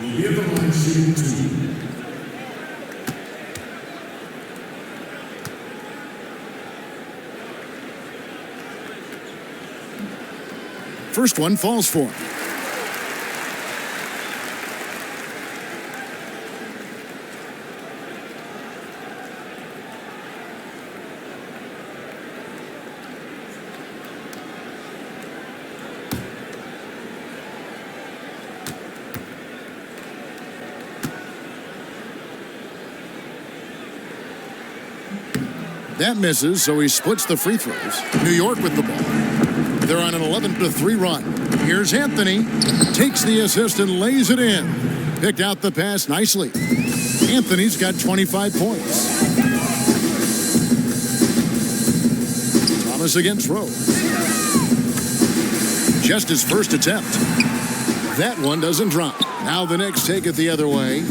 will be at the line shooting 2. First one falls for him. That misses, so he splits the free throws. New York with the ball. They're on an 11-3 run. Here's Anthony. Takes the assist and lays it in. Picked out the pass nicely. Anthony's got 25 points. Thomas against Rose. Just his first attempt. That one doesn't drop. Now the Knicks take it the other way.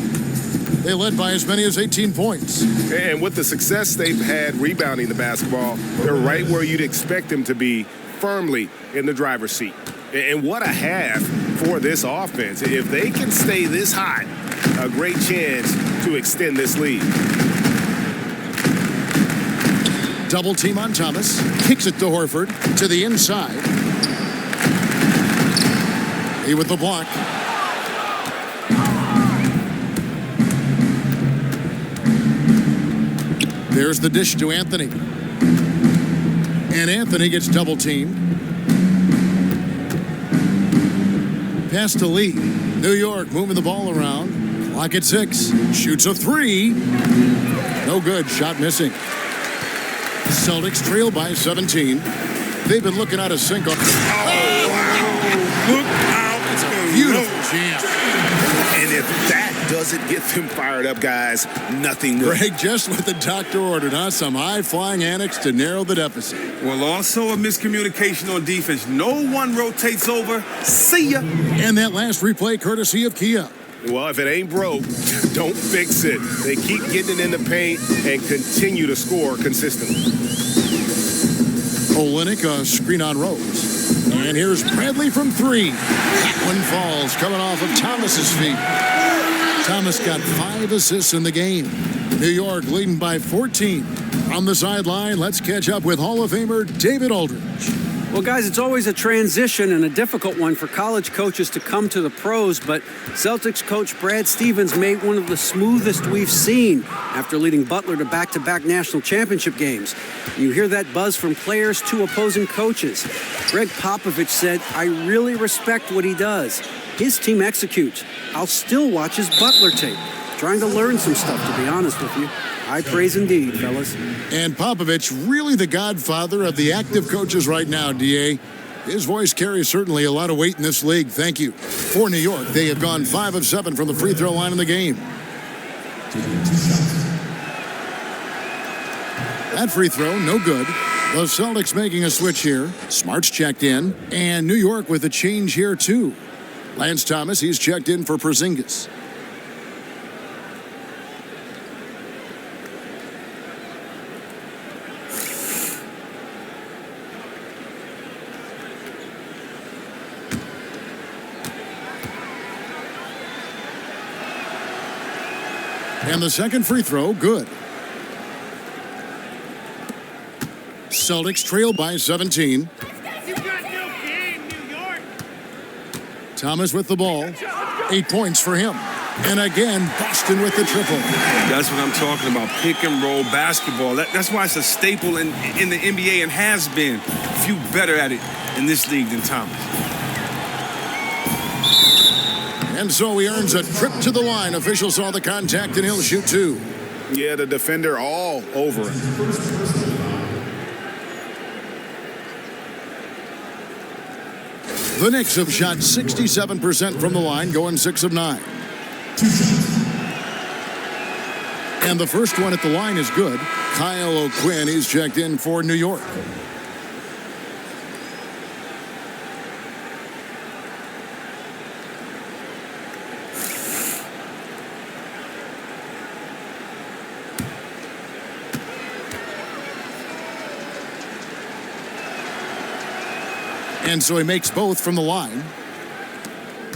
They led by as many as 18 points. And with the success they've had rebounding the basketball, they're right where you'd expect them to be, firmly in the driver's seat. And what a half for this offense. If they can stay this hot, a great chance to extend this lead. Double team on Thomas. Kicks it to Horford. To the inside. He with the block. There's the dish to Anthony. And Anthony gets double teamed. Pass to Lee. New York moving the ball around. Clock at 6. Shoots a 3. No good. Shot missing. Celtics trail by 17. They've been looking at a sink. Look out. It's a Beautiful jam. And if that doesn't get them fired up, guys, nothing will. Greg, just what the doctor ordered, huh? Some high-flying antics to narrow the deficit. Well, also a miscommunication on defense. No one rotates over. See ya. And that last replay courtesy of Kia. Well, if it ain't broke, don't fix it. They keep getting it in the paint and continue to score consistently. Olynyk, a screen on Rose. And here's Bradley from three. That one falls, coming off of Thomas's feet. Thomas got 5 assists in the game. New York leading by 14. On the sideline, let's catch up with Hall of Famer David Aldridge. Well, guys, it's always a transition and a difficult one for college coaches to come to the pros, but Celtics coach Brad Stevens made one of the smoothest we've seen after leading Butler to back-to-back national championship games. You hear that buzz from players to opposing coaches. Greg Popovich said, "I really respect what he does. His team executes. I'll still watch his Butler tape. Trying to learn some stuff, to be honest with you. High praise indeed, fellas." And Popovich, really the godfather of the active coaches right now, DA. His voice carries certainly a lot of weight in this league. Thank you. For New York, they have gone 5 of 7 from the free throw line in the game. That free throw, no good. The Celtics making a switch here. Smart's checked in. And New York with a change here, too. Lance Thomas, he's checked in for Porzingis. And the second free throw, good. Celtics trail by 17. Thomas with the ball. 8 points for him. And again, Boston with the triple. That's what I'm talking about, pick and roll basketball. That's why it's a staple in the NBA and has been. Few better at it in this league than Thomas. And so he earns a trip to the line. Official saw the contact, and he'll shoot 2. Yeah, the defender all over him. The Knicks have shot 67% from the line, going 6 of 9. And the first one at the line is good. Kyle O'Quinn, he's checked in for New York. And so he makes both from the line.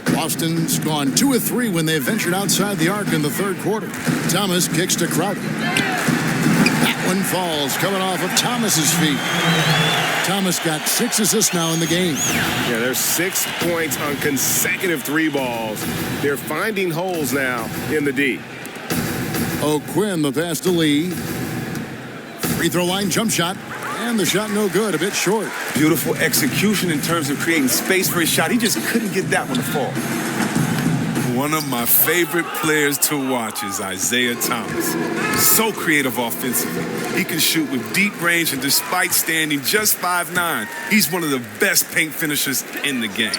Boston's gone 2 of 3 when they ventured outside the arc in the third quarter. Thomas kicks to Crowder. That one falls, coming off of Thomas's feet. Thomas got 6 assists now in the game. Yeah, there's 6 points on consecutive 3 balls. They're finding holes now in the D. O'Quinn, the pass to Lee. Free throw line jump shot. And the shot no good, a bit short. Beautiful execution in terms of creating space for his shot. He just couldn't get that one to fall. One of my favorite players to watch is Isaiah Thomas. So creative offensively. He can shoot with deep range, and despite standing just 5'9", he's one of the best paint finishers in the game.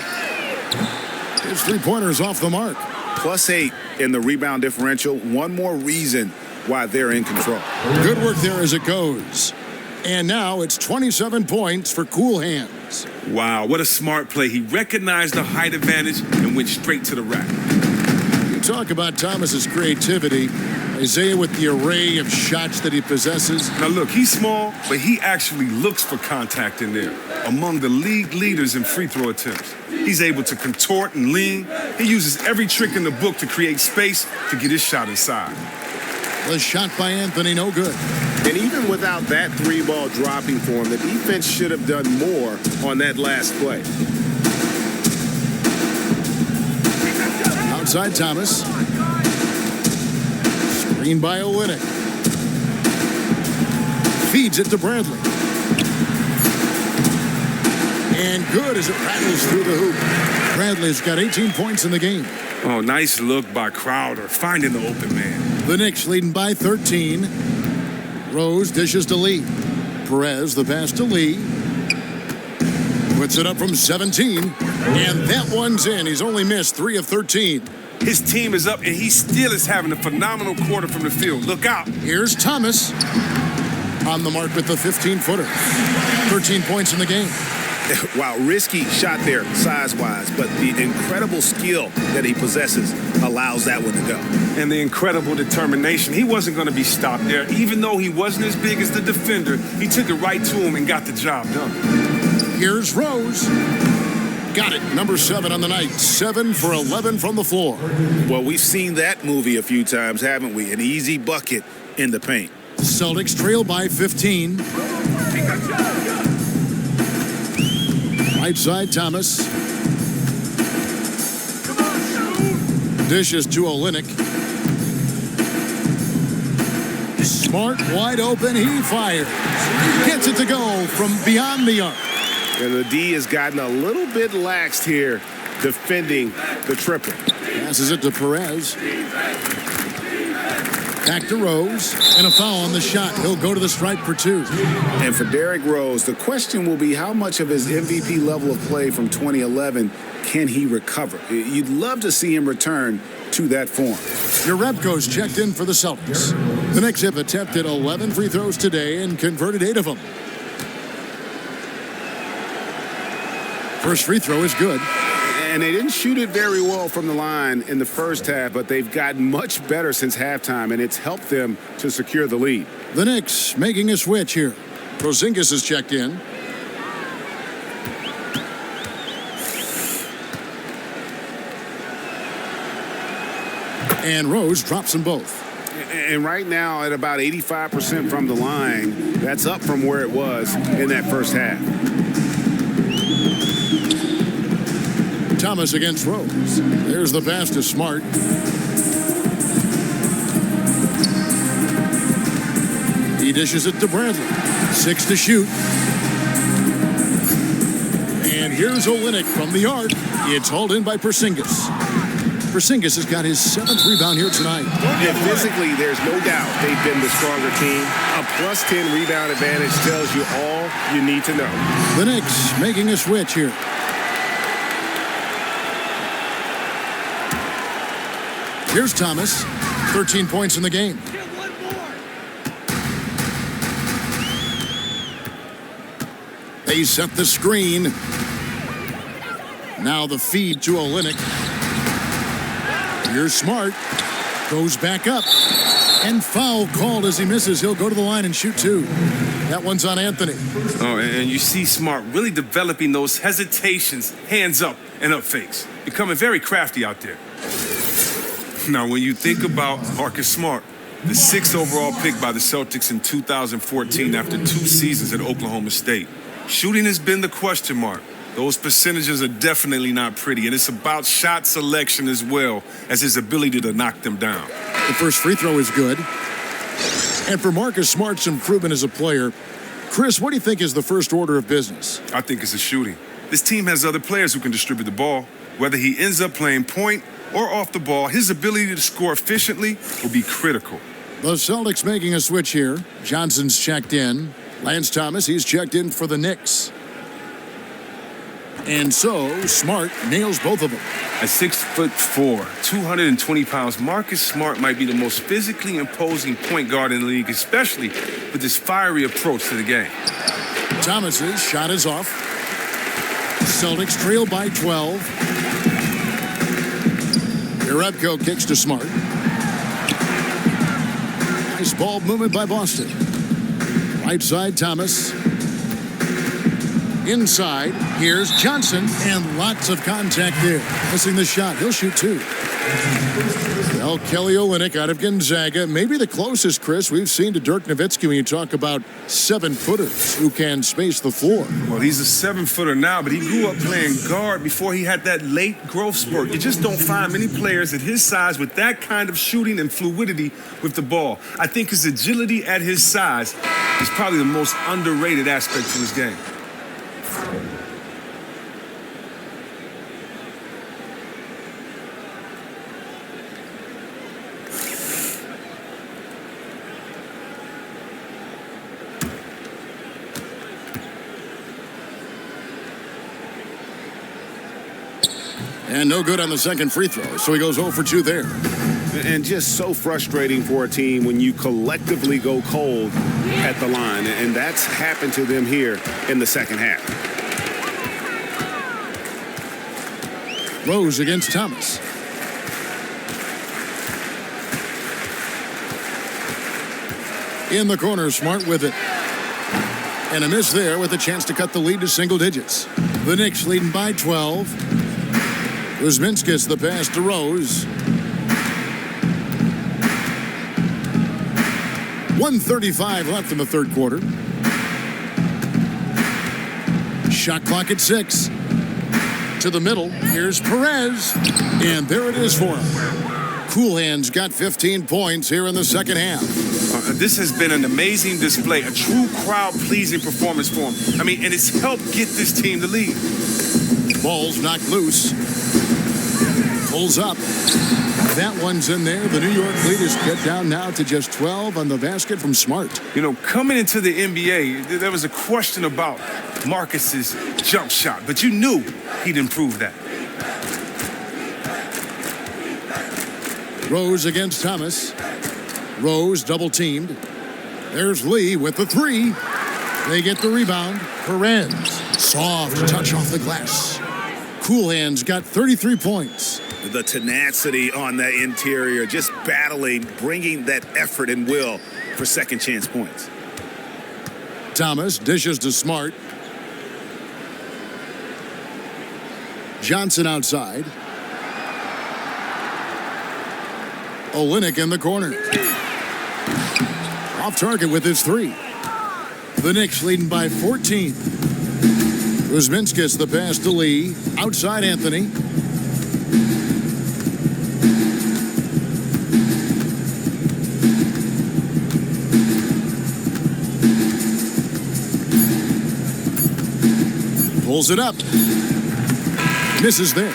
His three-pointer's off the mark. +8 in the rebound differential. One more reason why they're in control. Good work there as it goes. And now it's 27 points for Cool Hands. Wow, what a smart play. He recognized the height advantage and went straight to the rack. You talk about Thomas's creativity. Isaiah with the array of shots that he possesses. Now look, he's small, but he actually looks for contact in there. Among the league leaders in free throw attempts. He's able to contort and lean. He uses every trick in the book to create space to get his shot inside. The shot by Anthony, no good. And even without that 3-ball dropping for him, the defense should have done more on that last play. Outside Thomas. Screen by Olynyk. Feeds it to Bradley. And good as it rattles through the hoop. Bradley's got 18 points in the game. Oh, nice look by Crowder, finding the open man. The Knicks leading by 13. Rose dishes to Lee. Perez, the pass to Lee. Puts it up from 17. And that one's in. He's only missed 3 of 13. His team is up, and he still is having a phenomenal quarter from the field. Look out. Here's Thomas on the mark with the 15-footer. 13 points in the game. Wow, risky shot there size-wise, but the incredible skill that he possesses allows that one to go. And the incredible determination. He wasn't going to be stopped there. Even though he wasn't as big as the defender, he took it right to him and got the job done. Here's Rose. Got it. Number 7 on the night. 7 for 11 from the floor. Well, we've seen that movie a few times, haven't we? An easy bucket in the paint. The Celtics trail by 15. Right side, Thomas. Dishes to Olynyk. Smart, wide open. He fires. Gets it to go from beyond the arc. And the D has gotten a little bit laxed here defending the triple. Passes it to Perez. Back to Rose. And a foul on the shot. He'll go to the stripe for 2. And for Derrick Rose, the question will be how much of his MVP level of play from 2011 can he recover? You'd love to see him return to that form. Jerebko's checked in for the Celtics. The Knicks have attempted 11 free throws today and converted 8 of them. First free throw is good. And they didn't shoot it very well from the line in the first half, but they've gotten much better since halftime, and it's helped them to secure the lead. The Knicks making a switch here. Porzingis is checked in. And Rose drops them both. And right now at about 85% from the line, that's up from where it was in that first half. Thomas against Rose. There's the pass to Smart. He dishes it to Bradley. 6 to shoot. And here's Olynyk from the arc. It's hauled in by Porzingis. Porzingis has got his 7th rebound here tonight. Yeah, physically, there's no doubt they've been the stronger team. A plus 10 rebound advantage tells you all you need to know. The Knicks making a switch here. Here's Thomas, 13 points in the game. They set the screen. Now the feed to Olynyk. Here's Smart. Goes back up. And foul called as he misses. He'll go to the line and shoot 2. That one's on Anthony. Oh, and you see Smart really developing those hesitations, hands up and up fakes. Becoming very crafty out there. Now, when you think about Marcus Smart, the 6th overall pick by the Celtics in 2014 after 2 seasons at Oklahoma State, shooting has been the question mark. Those percentages are definitely not pretty, and it's about shot selection as well as his ability to knock them down. The first free throw is good. And for Marcus Smart's improvement as a player, Chris, what do you think is the first order of business? I think it's the shooting. This team has other players who can distribute the ball. Whether he ends up playing point or off the ball, his ability to score efficiently will be critical. The Celtics making a switch here. Johnson's checked in. Lance Thomas, he's checked in for the Knicks. And so, Smart nails both of them. At 6'4", 220 pounds, Marcus Smart might be the most physically imposing point guard in the league, especially with his fiery approach to the game. Thomas's shot is off. Celtics trail by 12. Jerebko kicks to Smart. Nice ball movement by Boston. Right side, Thomas. Inside, here's Johnson, and lots of contact there. Missing the shot. He'll shoot 2. Well, Kelly Olynyk out of Gonzaga, maybe the closest, Chris, we've seen to Dirk Nowitzki when you talk about 7-footers who can space the floor. Well, he's a 7-footer now, but he grew up playing guard before he had that late growth spurt. You just don't find many players at his size with that kind of shooting and fluidity with the ball. I think his agility at his size is probably the most underrated aspect of his game. And no good on the second free throw, so he goes 0 for 2 there. And just so frustrating for a team when you collectively go cold at the line. And that's happened to them here in the second half. Rose against Thomas. In the corner, Smart with it. And a miss there with a chance to cut the lead to single digits. The Knicks leading by 12. Kuzminskis the pass to Rose. 1:35 left in the third quarter. Shot clock at 6. To the middle. Here's Perez. And there it is for him. Cool Hands got 15 points here in the second half. This has been an amazing display, a true crowd-pleasing performance for him. I mean, and it's helped get this team the lead. Ball's knocked loose. Pulls up. That one's in there. The New York lead is cut down now to just 12 on the basket from Smart. You know, coming into the NBA, there was a question about Marcus's jump shot, but you knew he'd improve that. Rose against Thomas. Rose double teamed. There's Lee with the three. They get the rebound. Perez. Soft touch off the glass. Cool Hands got 33 points. The tenacity on that interior, just battling, bringing that effort and will for second chance points. Thomas dishes to Smart. Johnson outside. Olynyk in the corner. Off target with his three. The Knicks leading by 14. Kuzminskis the pass to Lee. Outside Anthony. Pulls it up. Misses there.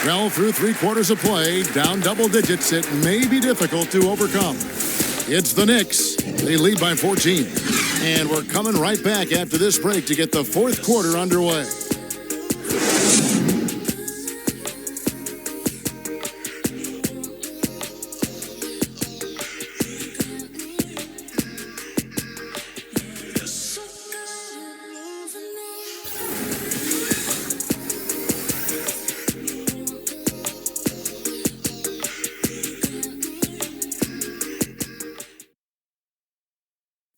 Well, through 3 quarters of play, down double digits, it may be difficult to overcome. It's the Knicks. They lead by 14. And we're coming right back after this break to get the fourth quarter underway.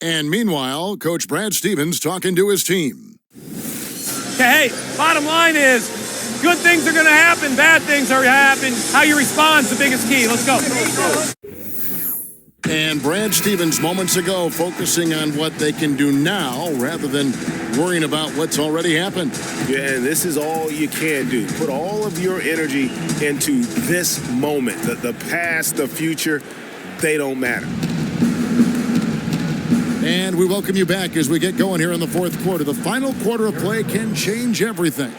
And meanwhile, Coach Brad Stevens talking to his team. Hey, bottom line is, good things are going to happen, bad things are happen. How you respond is the biggest key. Let's go. And Brad Stevens moments ago focusing on what they can do now rather than worrying about what's already happened. Yeah, and this is all you can do. Put all of your energy into this moment. The past, the future, they don't matter. And we welcome you back as we get going here in the fourth quarter. The final quarter of play can change everything.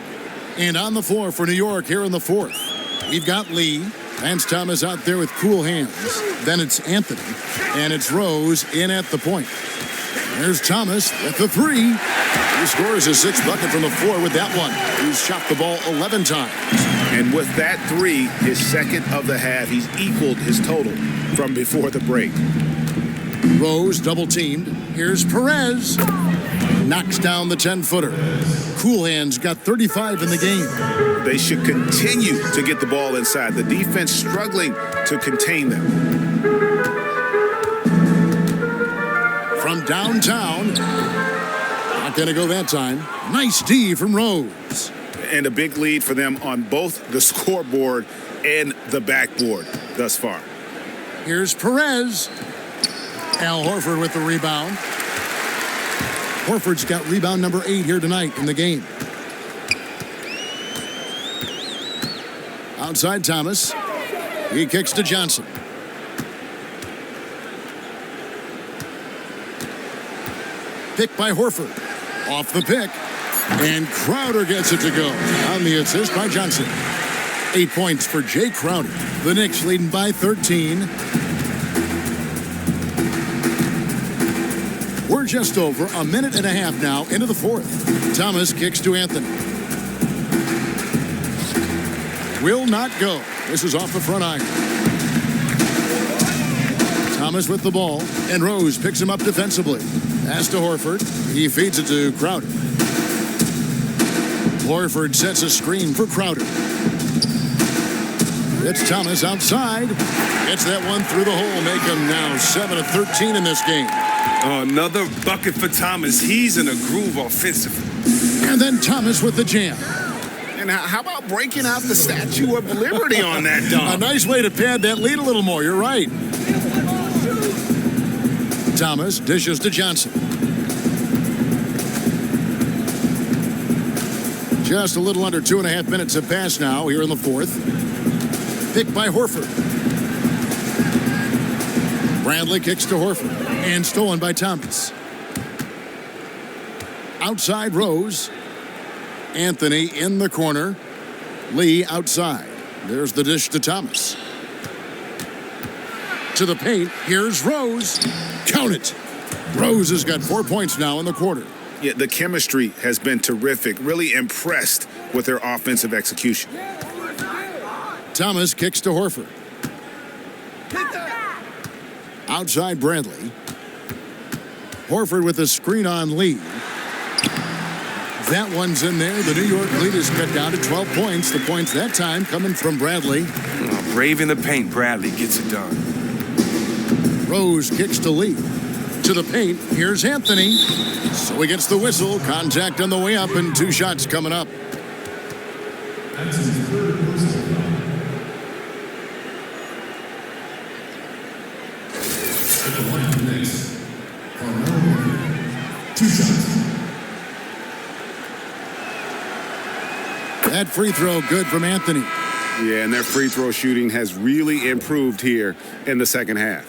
And on the floor for New York here in the fourth, we've got Lee. Vance Thomas out there with cool hands. Then it's Anthony. And it's Rose in at the point. There's Thomas with the three. He scores his sixth bucket from the floor with that one. He's shot the ball 11 times. And with that three, his second of the half, he's equaled his total from before the break. Rose double teamed. Here's Perez. Knocks down the 10-footer. Cool Hands got 35 in the game. They should continue to get the ball inside. The defense struggling to contain them. From downtown. Not going to go that time. Nice D from Rose. And a big lead for them on both the scoreboard and the backboard thus far. Here's Perez. Al Horford with the rebound. Horford's got rebound number 8 here tonight in the game. Outside Thomas. He kicks to Johnson. Pick by Horford. Off the pick. And Crowder gets it to go. On the assist by Johnson. 8 points for Jay Crowder. The Knicks leading by 13. We're just over a minute and a half now into the fourth. Thomas kicks to Anthony. Will not go. This is off the front iron. Thomas with the ball, and Rose picks him up defensively. Pass to Horford. He feeds it to Crowder. Horford sets a screen for Crowder. It's Thomas outside. Gets that one through the hole, make him now 7 of 13 in this game. Another bucket for Thomas. He's in a groove offensively. And then Thomas with the jam. And how about breaking out the Statue of Liberty on that dunk? A nice way to pad that lead a little more. You're right. Thomas dishes to Johnson. Just a little under 2.5 minutes have passed now here in the fourth. Picked by Horford. Bradley kicks to Horford. And stolen by Thomas. Outside Rose. Anthony in the corner. Lee outside. There's the dish to Thomas. To the paint. Here's Rose. Count it. Rose has got 4 points now in the quarter. Yeah, the chemistry has been terrific. Really impressed with their offensive execution. Thomas kicks to Horford. Outside Bradley. Horford with a screen on Lee. That one's in there. The New York lead is cut down to 12 points. The points that time coming from Bradley. Brave in the paint. Bradley gets it done. Rose kicks to Lee. To the paint. Here's Anthony. So he gets the whistle. Contact on the way up and 2 shots coming up. Anthony's third personal foul. At the line for Knicks, Carmelo Anthony. 2 shots. That free throw good from Anthony. Yeah, and their free throw shooting has really improved here in the second half.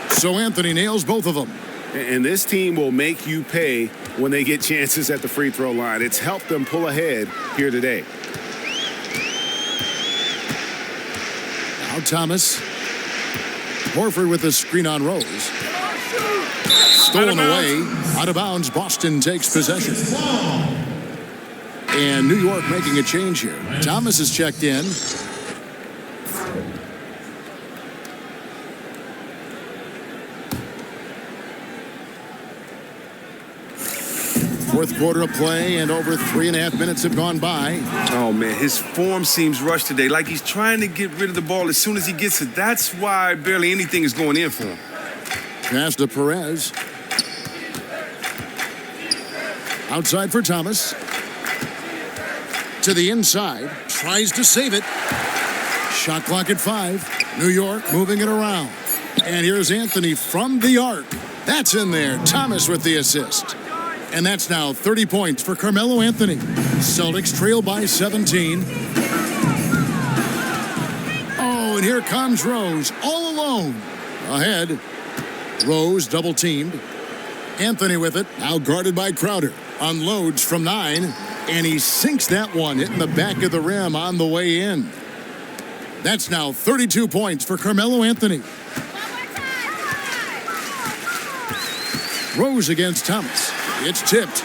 So Anthony nails both of them. And this team will make you pay when they get chances at the free throw line. It's helped them pull ahead here today. Now Thomas. Horford with a screen on Rose. Stolen away. Out of bounds. Boston takes possession. And New York making a change here. Thomas is checked in. Fourth quarter of play, and over 3.5 minutes have gone by. Oh, man, his form seems rushed today. Like he's trying to get rid of the ball as soon as he gets it. That's why barely anything is going in for him. Pass to Perez. Outside for Thomas. To the inside. Tries to save it. Shot clock at 5. New York moving it around. And here's Anthony from the arc. That's in there. Thomas with the assist. And that's now 30 points for Carmelo Anthony. Celtics trail by 17. Oh, and here comes Rose all alone. Ahead. Rose double teamed. Anthony with it. Now guarded by Crowder. Unloads from 9. And he sinks that one, hitting the back of the rim on the way in. That's now 32 points for Carmelo Anthony. Rose against Thomas. It's tipped.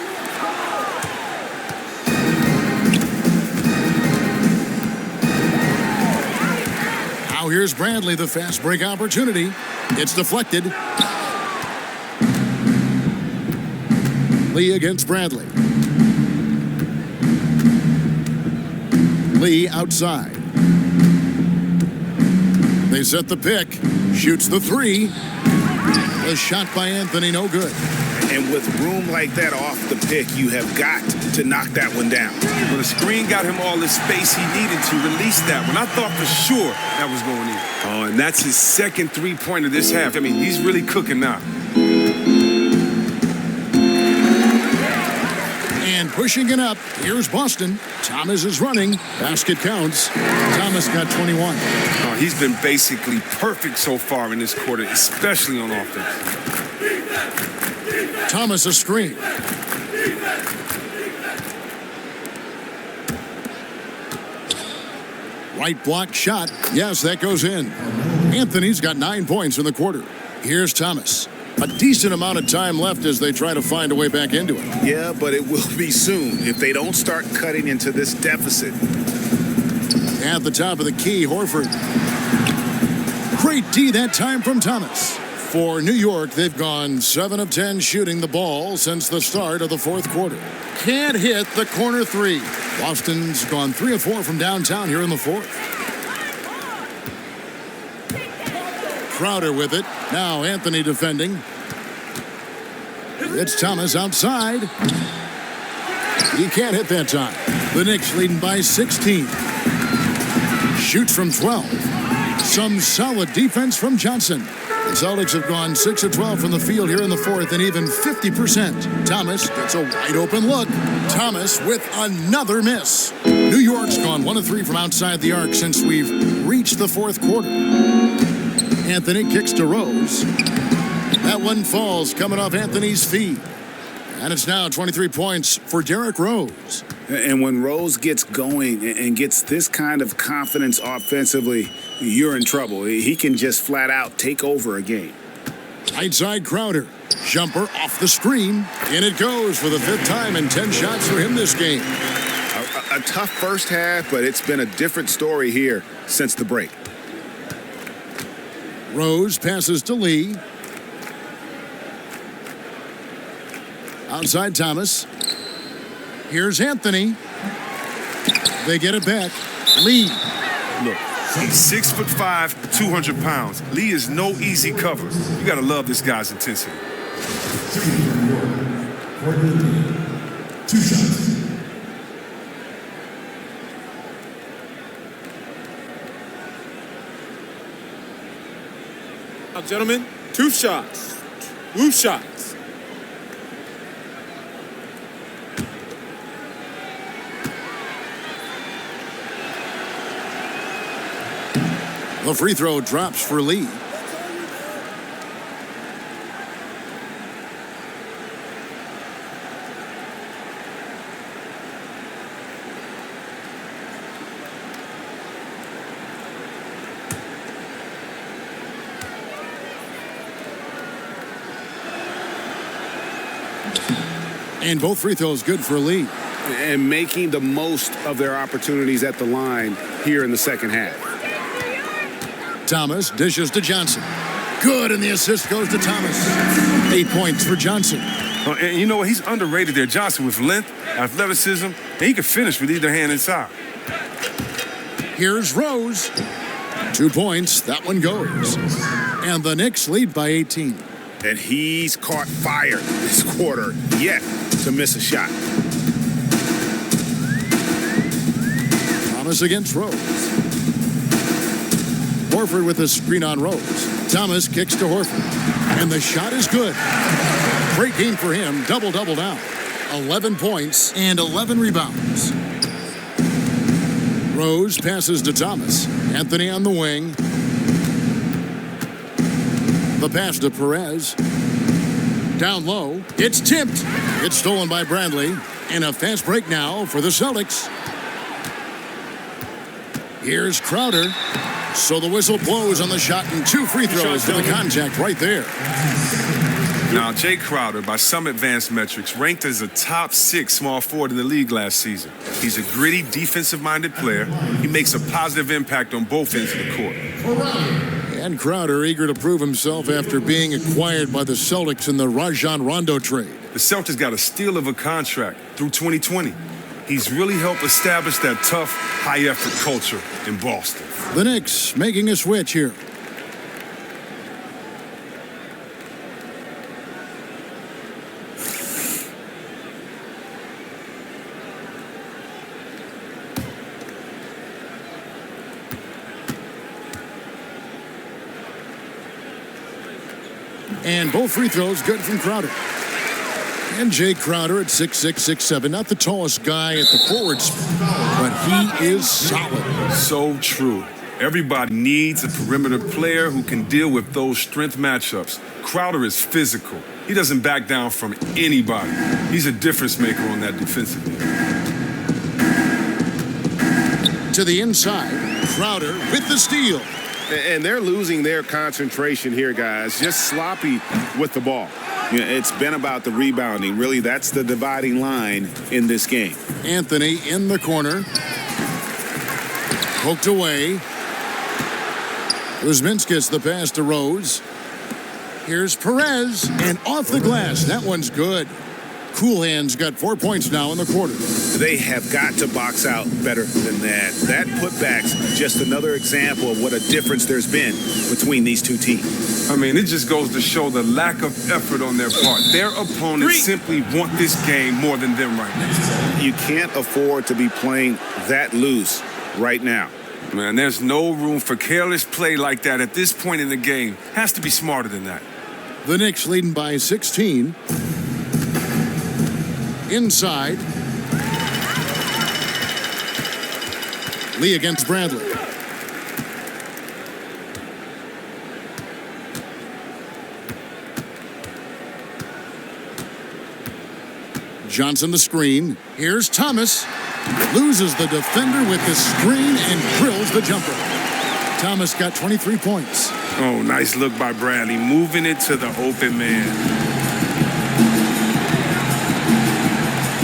Now here's Bradley, the fast break opportunity. It's deflected. Lee against Bradley. Lee outside. They set the pick. Shoots the 3. The shot by Anthony, no good. And with room like that off the pick, you have got to knock that one down. Well, the screen got him all the space he needed to release that one. I thought for sure that was going in. Oh, and that's his second three-pointer this half. I mean, he's really cooking now. And pushing it up, here's Boston. Thomas is running. Basket counts. Thomas got 21. Oh, he's been basically perfect so far in this quarter, especially on offense. Thomas a screen. Right block shot. Yes, that goes in. Anthony's got 9 points in the quarter. Here's Thomas. A decent amount of time left as they try to find a way back into it. Yeah, but it will be soon if they don't start cutting into this deficit. At the top of the key, Horford. Great D that time from Thomas. For New York, they've gone 7 of 10 shooting the ball since the start of the fourth quarter. Can't hit the corner three. Boston's gone 3 of 4 from downtown here in the fourth. Crowder with it. Now Anthony defending. It's Thomas outside. He can't hit that time. The Knicks leading by 16. Shoots from 12. Some solid defense from Johnson. The Celtics have gone 6 of 12 from the field here in the fourth and even 50%. Thomas gets a wide open look. Thomas with another miss. New York's gone 1 of 3 from outside the arc since we've reached the fourth quarter. Anthony kicks to Rose. That one falls coming off Anthony's feet. And it's now 23 points for Derrick Rose. And when Rose gets going and gets this kind of confidence offensively, you're in trouble. He can just flat out take over a game. Right side Crowder. Jumper off the screen. And it goes for the 5th time in 10 shots for him this game. A tough first half, but it's been a different story here since the break. Rose passes to Lee. Outside Thomas. Here's Anthony. They get it back. Lee. Look, he's 6'5", 200 pounds. Lee is no easy cover. You gotta love this guy's intensity. 2 shots. Now, gentlemen, 2 shots. 2 shots. The free throw drops for Lee. And both free throws good for Lee. And making the most of their opportunities at the line here in the second half. Thomas dishes to Johnson. Good, and the assist goes to Thomas. 8 points for Johnson. And you know what? He's underrated there. Johnson with length, athleticism, and he can finish with either hand inside. Here's Rose. 2 points. That one goes. And the Knicks lead by 18. And he's caught fire this quarter, yet to miss a shot. Thomas against Rose. Horford with a screen on Rose. Thomas kicks to Horford. And the shot is good. Great game for him. Double-double now. 11 points and 11 rebounds. Rose passes to Thomas. Anthony on the wing. The pass to Perez. Down low. It's tipped. It's stolen by Bradley. And a fast break now for the Celtics. Here's Crowder. So the whistle blows on the shot and 2 free throws for the contact right there. Now, Jay Crowder, by some advanced metrics, ranked as a top 6 small forward in the league last season. He's a gritty, defensive-minded player. He makes a positive impact on both ends of the court. And Crowder eager to prove himself after being acquired by the Celtics in the Rajon Rondo trade. The Celtics got a steal of a contract through 2020. He's really helped establish that tough, high-effort culture in Boston. The Knicks making a switch here. And both free throws good from Crowder. And Jay Crowder at 6'6", 6'7", not the tallest guy at the forward spot, but he is solid. So true. Everybody needs a perimeter player who can deal with those strength matchups. Crowder is physical. He doesn't back down from anybody. He's a difference maker on that defensive end. To the inside, Crowder with the steal. And they're losing their concentration here, guys. Just sloppy with the ball. You know, it's been about the rebounding. Really, that's the dividing line in this game. Anthony in the corner. Poked away. Kuzminskis the pass to Rose. Here's Perez, and off the glass. That one's good. Cool Hands got 4 points now in the quarter. They have got to box out better than that. That putback's just another example of what a difference there's been between these two teams. I mean, it just goes to show the lack of effort on their part. Their opponents simply want this game more than them right now. You can't afford to be playing that loose right now. Man, there's no room for careless play like that at this point in the game. Has to be smarter than that. The Knicks leading by 16. Inside. Lee against Bradley. Johnson the screen. Here's Thomas. Loses the defender with the screen and drills the jumper. Thomas got 23 points. Oh, nice look by Bradley, moving it to the open man.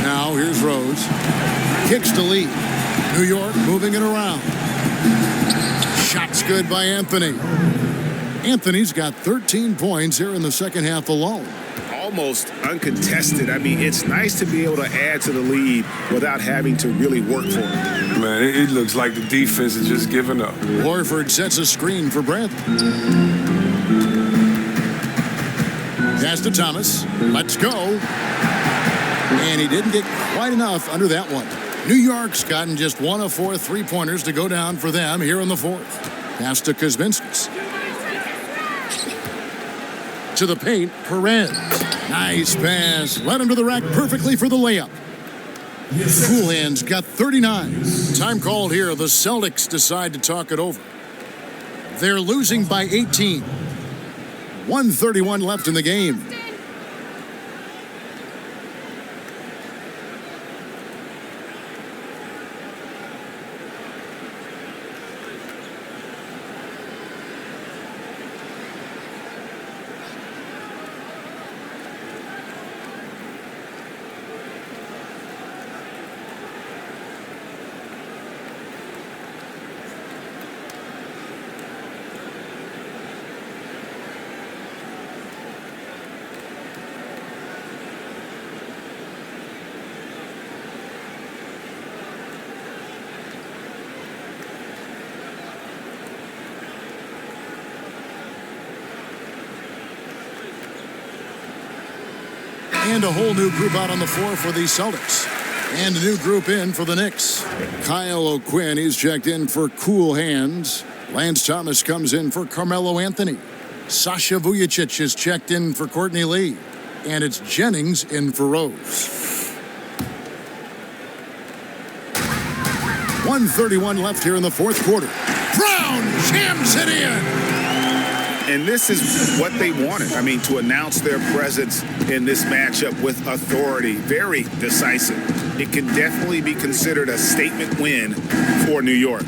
Now here's Rose. Kicks to Lee. New York moving it around. Shot's good by Anthony. Anthony's got 13 points here in the second half alone. Almost uncontested. I mean, it's nice to be able to add to the lead without having to really work for it. Man, it looks like the defense is just giving up. Horford sets a screen for Bradley. Pass to Thomas. Let's go. And he didn't get quite enough under that one. New York's gotten just 1 of 4 3-pointers to go down for them here in the fourth. Pass to Kuzminskis. To the paint, Perez. Nice pass. Led him to the rack perfectly for the layup. Cool Hands got 39. Time called here. The Celtics decide to talk it over. They're losing by 18. 1:31 left in the game. And a whole new group out on the floor for the Celtics. And a new group in for the Knicks. Kyle O'Quinn, he's checked in for Cool Hands. Lance Thomas comes in for Carmelo Anthony. Sasha Vujacic is checked in for Courtney Lee. And it's Jennings in for Rose. 1:31 left here in the fourth quarter. Brown jams it in. And this is what they wanted. I mean, to announce their presence in this matchup with authority. Very decisive. It can definitely be considered a statement win for New York.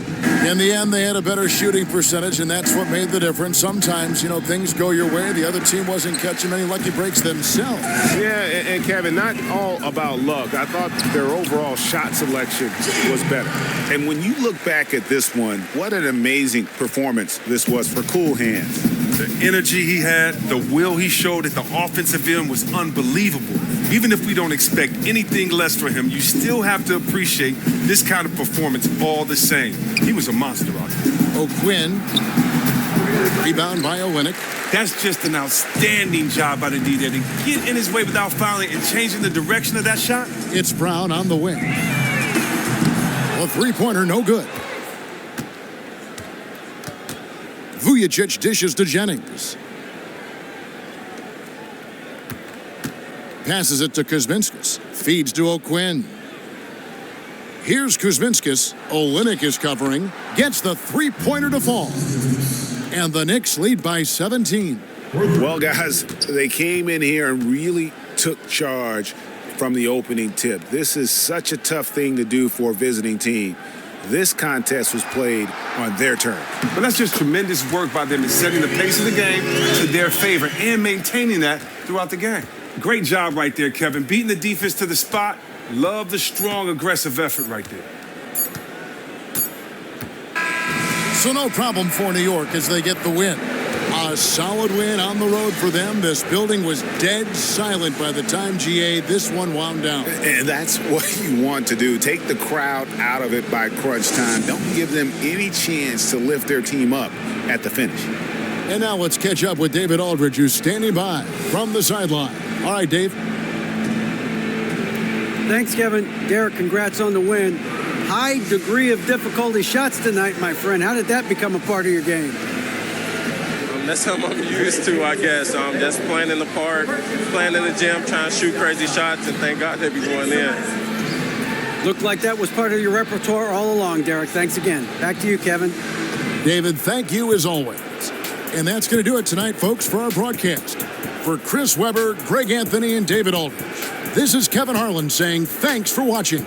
In the end, they had a better shooting percentage, and that's what made the difference. Sometimes, things go your way. The other team wasn't catching many lucky breaks themselves. Yeah, and Kevin, not all about luck. I thought their overall shot selection was better. And when you look back at this one, what an amazing performance this was for Cool Hands. The energy he had, the will he showed at the offensive end was unbelievable. Even if we don't expect anything less from him, you still have to appreciate this kind of performance all the same. He was a monster out there. O'Quinn, rebound by Olynyk. That's just an outstanding job by the D there to get in his way without fouling and changing the direction of that shot. It's Brown on the wing. A three-pointer, no good. Vujacic dishes to Jennings. Passes it to Kuzminskis. Feeds to O'Quinn. Here's Kuzminskis. Olynyk is covering. Gets the three-pointer to fall. And the Knicks lead by 17. Well, guys, they came in here and really took charge from the opening tip. This is such a tough thing to do for a visiting team. This contest was played on their terms. But that's just tremendous work by them in setting the pace of the game to their favor and maintaining that throughout the game. Great job right there, Kevin. Beating the defense to the spot. Love the strong, aggressive effort right there. So no problem for New York as they get the win. A solid win on the road for them. This building was dead silent by the time, GA, this one wound down. And that's what you want to do. Take the crowd out of it by crunch time. Don't give them any chance to lift their team up at the finish. And now let's catch up with David Aldridge, who's standing by from the sideline. All right, Dave. Thanks, Kevin. Derek, congrats on the win. High degree of difficulty shots tonight, my friend. How did that become a part of your game? That's something I'm used to, I guess. Just playing in the park, playing in the gym, trying to shoot crazy shots, and thank God they be going in. Looked like that was part of your repertoire all along, Derek. Thanks again. Back to you, Kevin. David, thank you as always. And that's going to do it tonight, folks, for our broadcast. For Chris Webber, Greg Anthony, and David Aldridge, this is Kevin Harlan saying thanks for watching.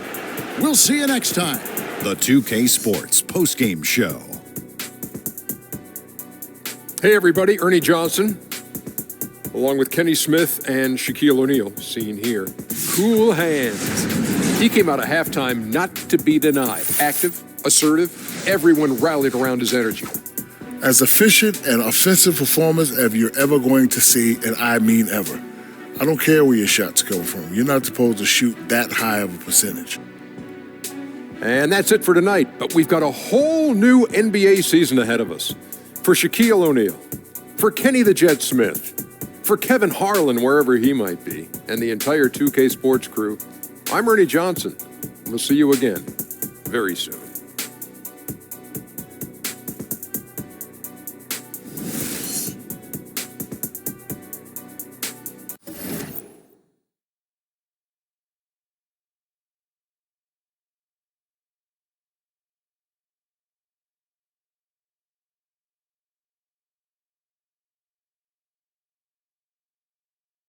We'll see you next time. The 2K Sports postgame show. Hey, everybody, Ernie Johnson, along with Kenny Smith and Shaquille O'Neal, seen here. Cool hands. He came out at halftime not to be denied. Active, assertive, everyone rallied around his energy. As efficient and offensive performance as you're ever going to see, and I mean ever. I don't care where your shots come from. You're not supposed to shoot that high of a percentage. And that's it for tonight, but we've got a whole new NBA season ahead of us. For Shaquille O'Neal, for Kenny the Jet Smith, for Kevin Harlan, wherever he might be, and the entire 2K Sports crew, I'm Ernie Johnson. We'll see you again very soon.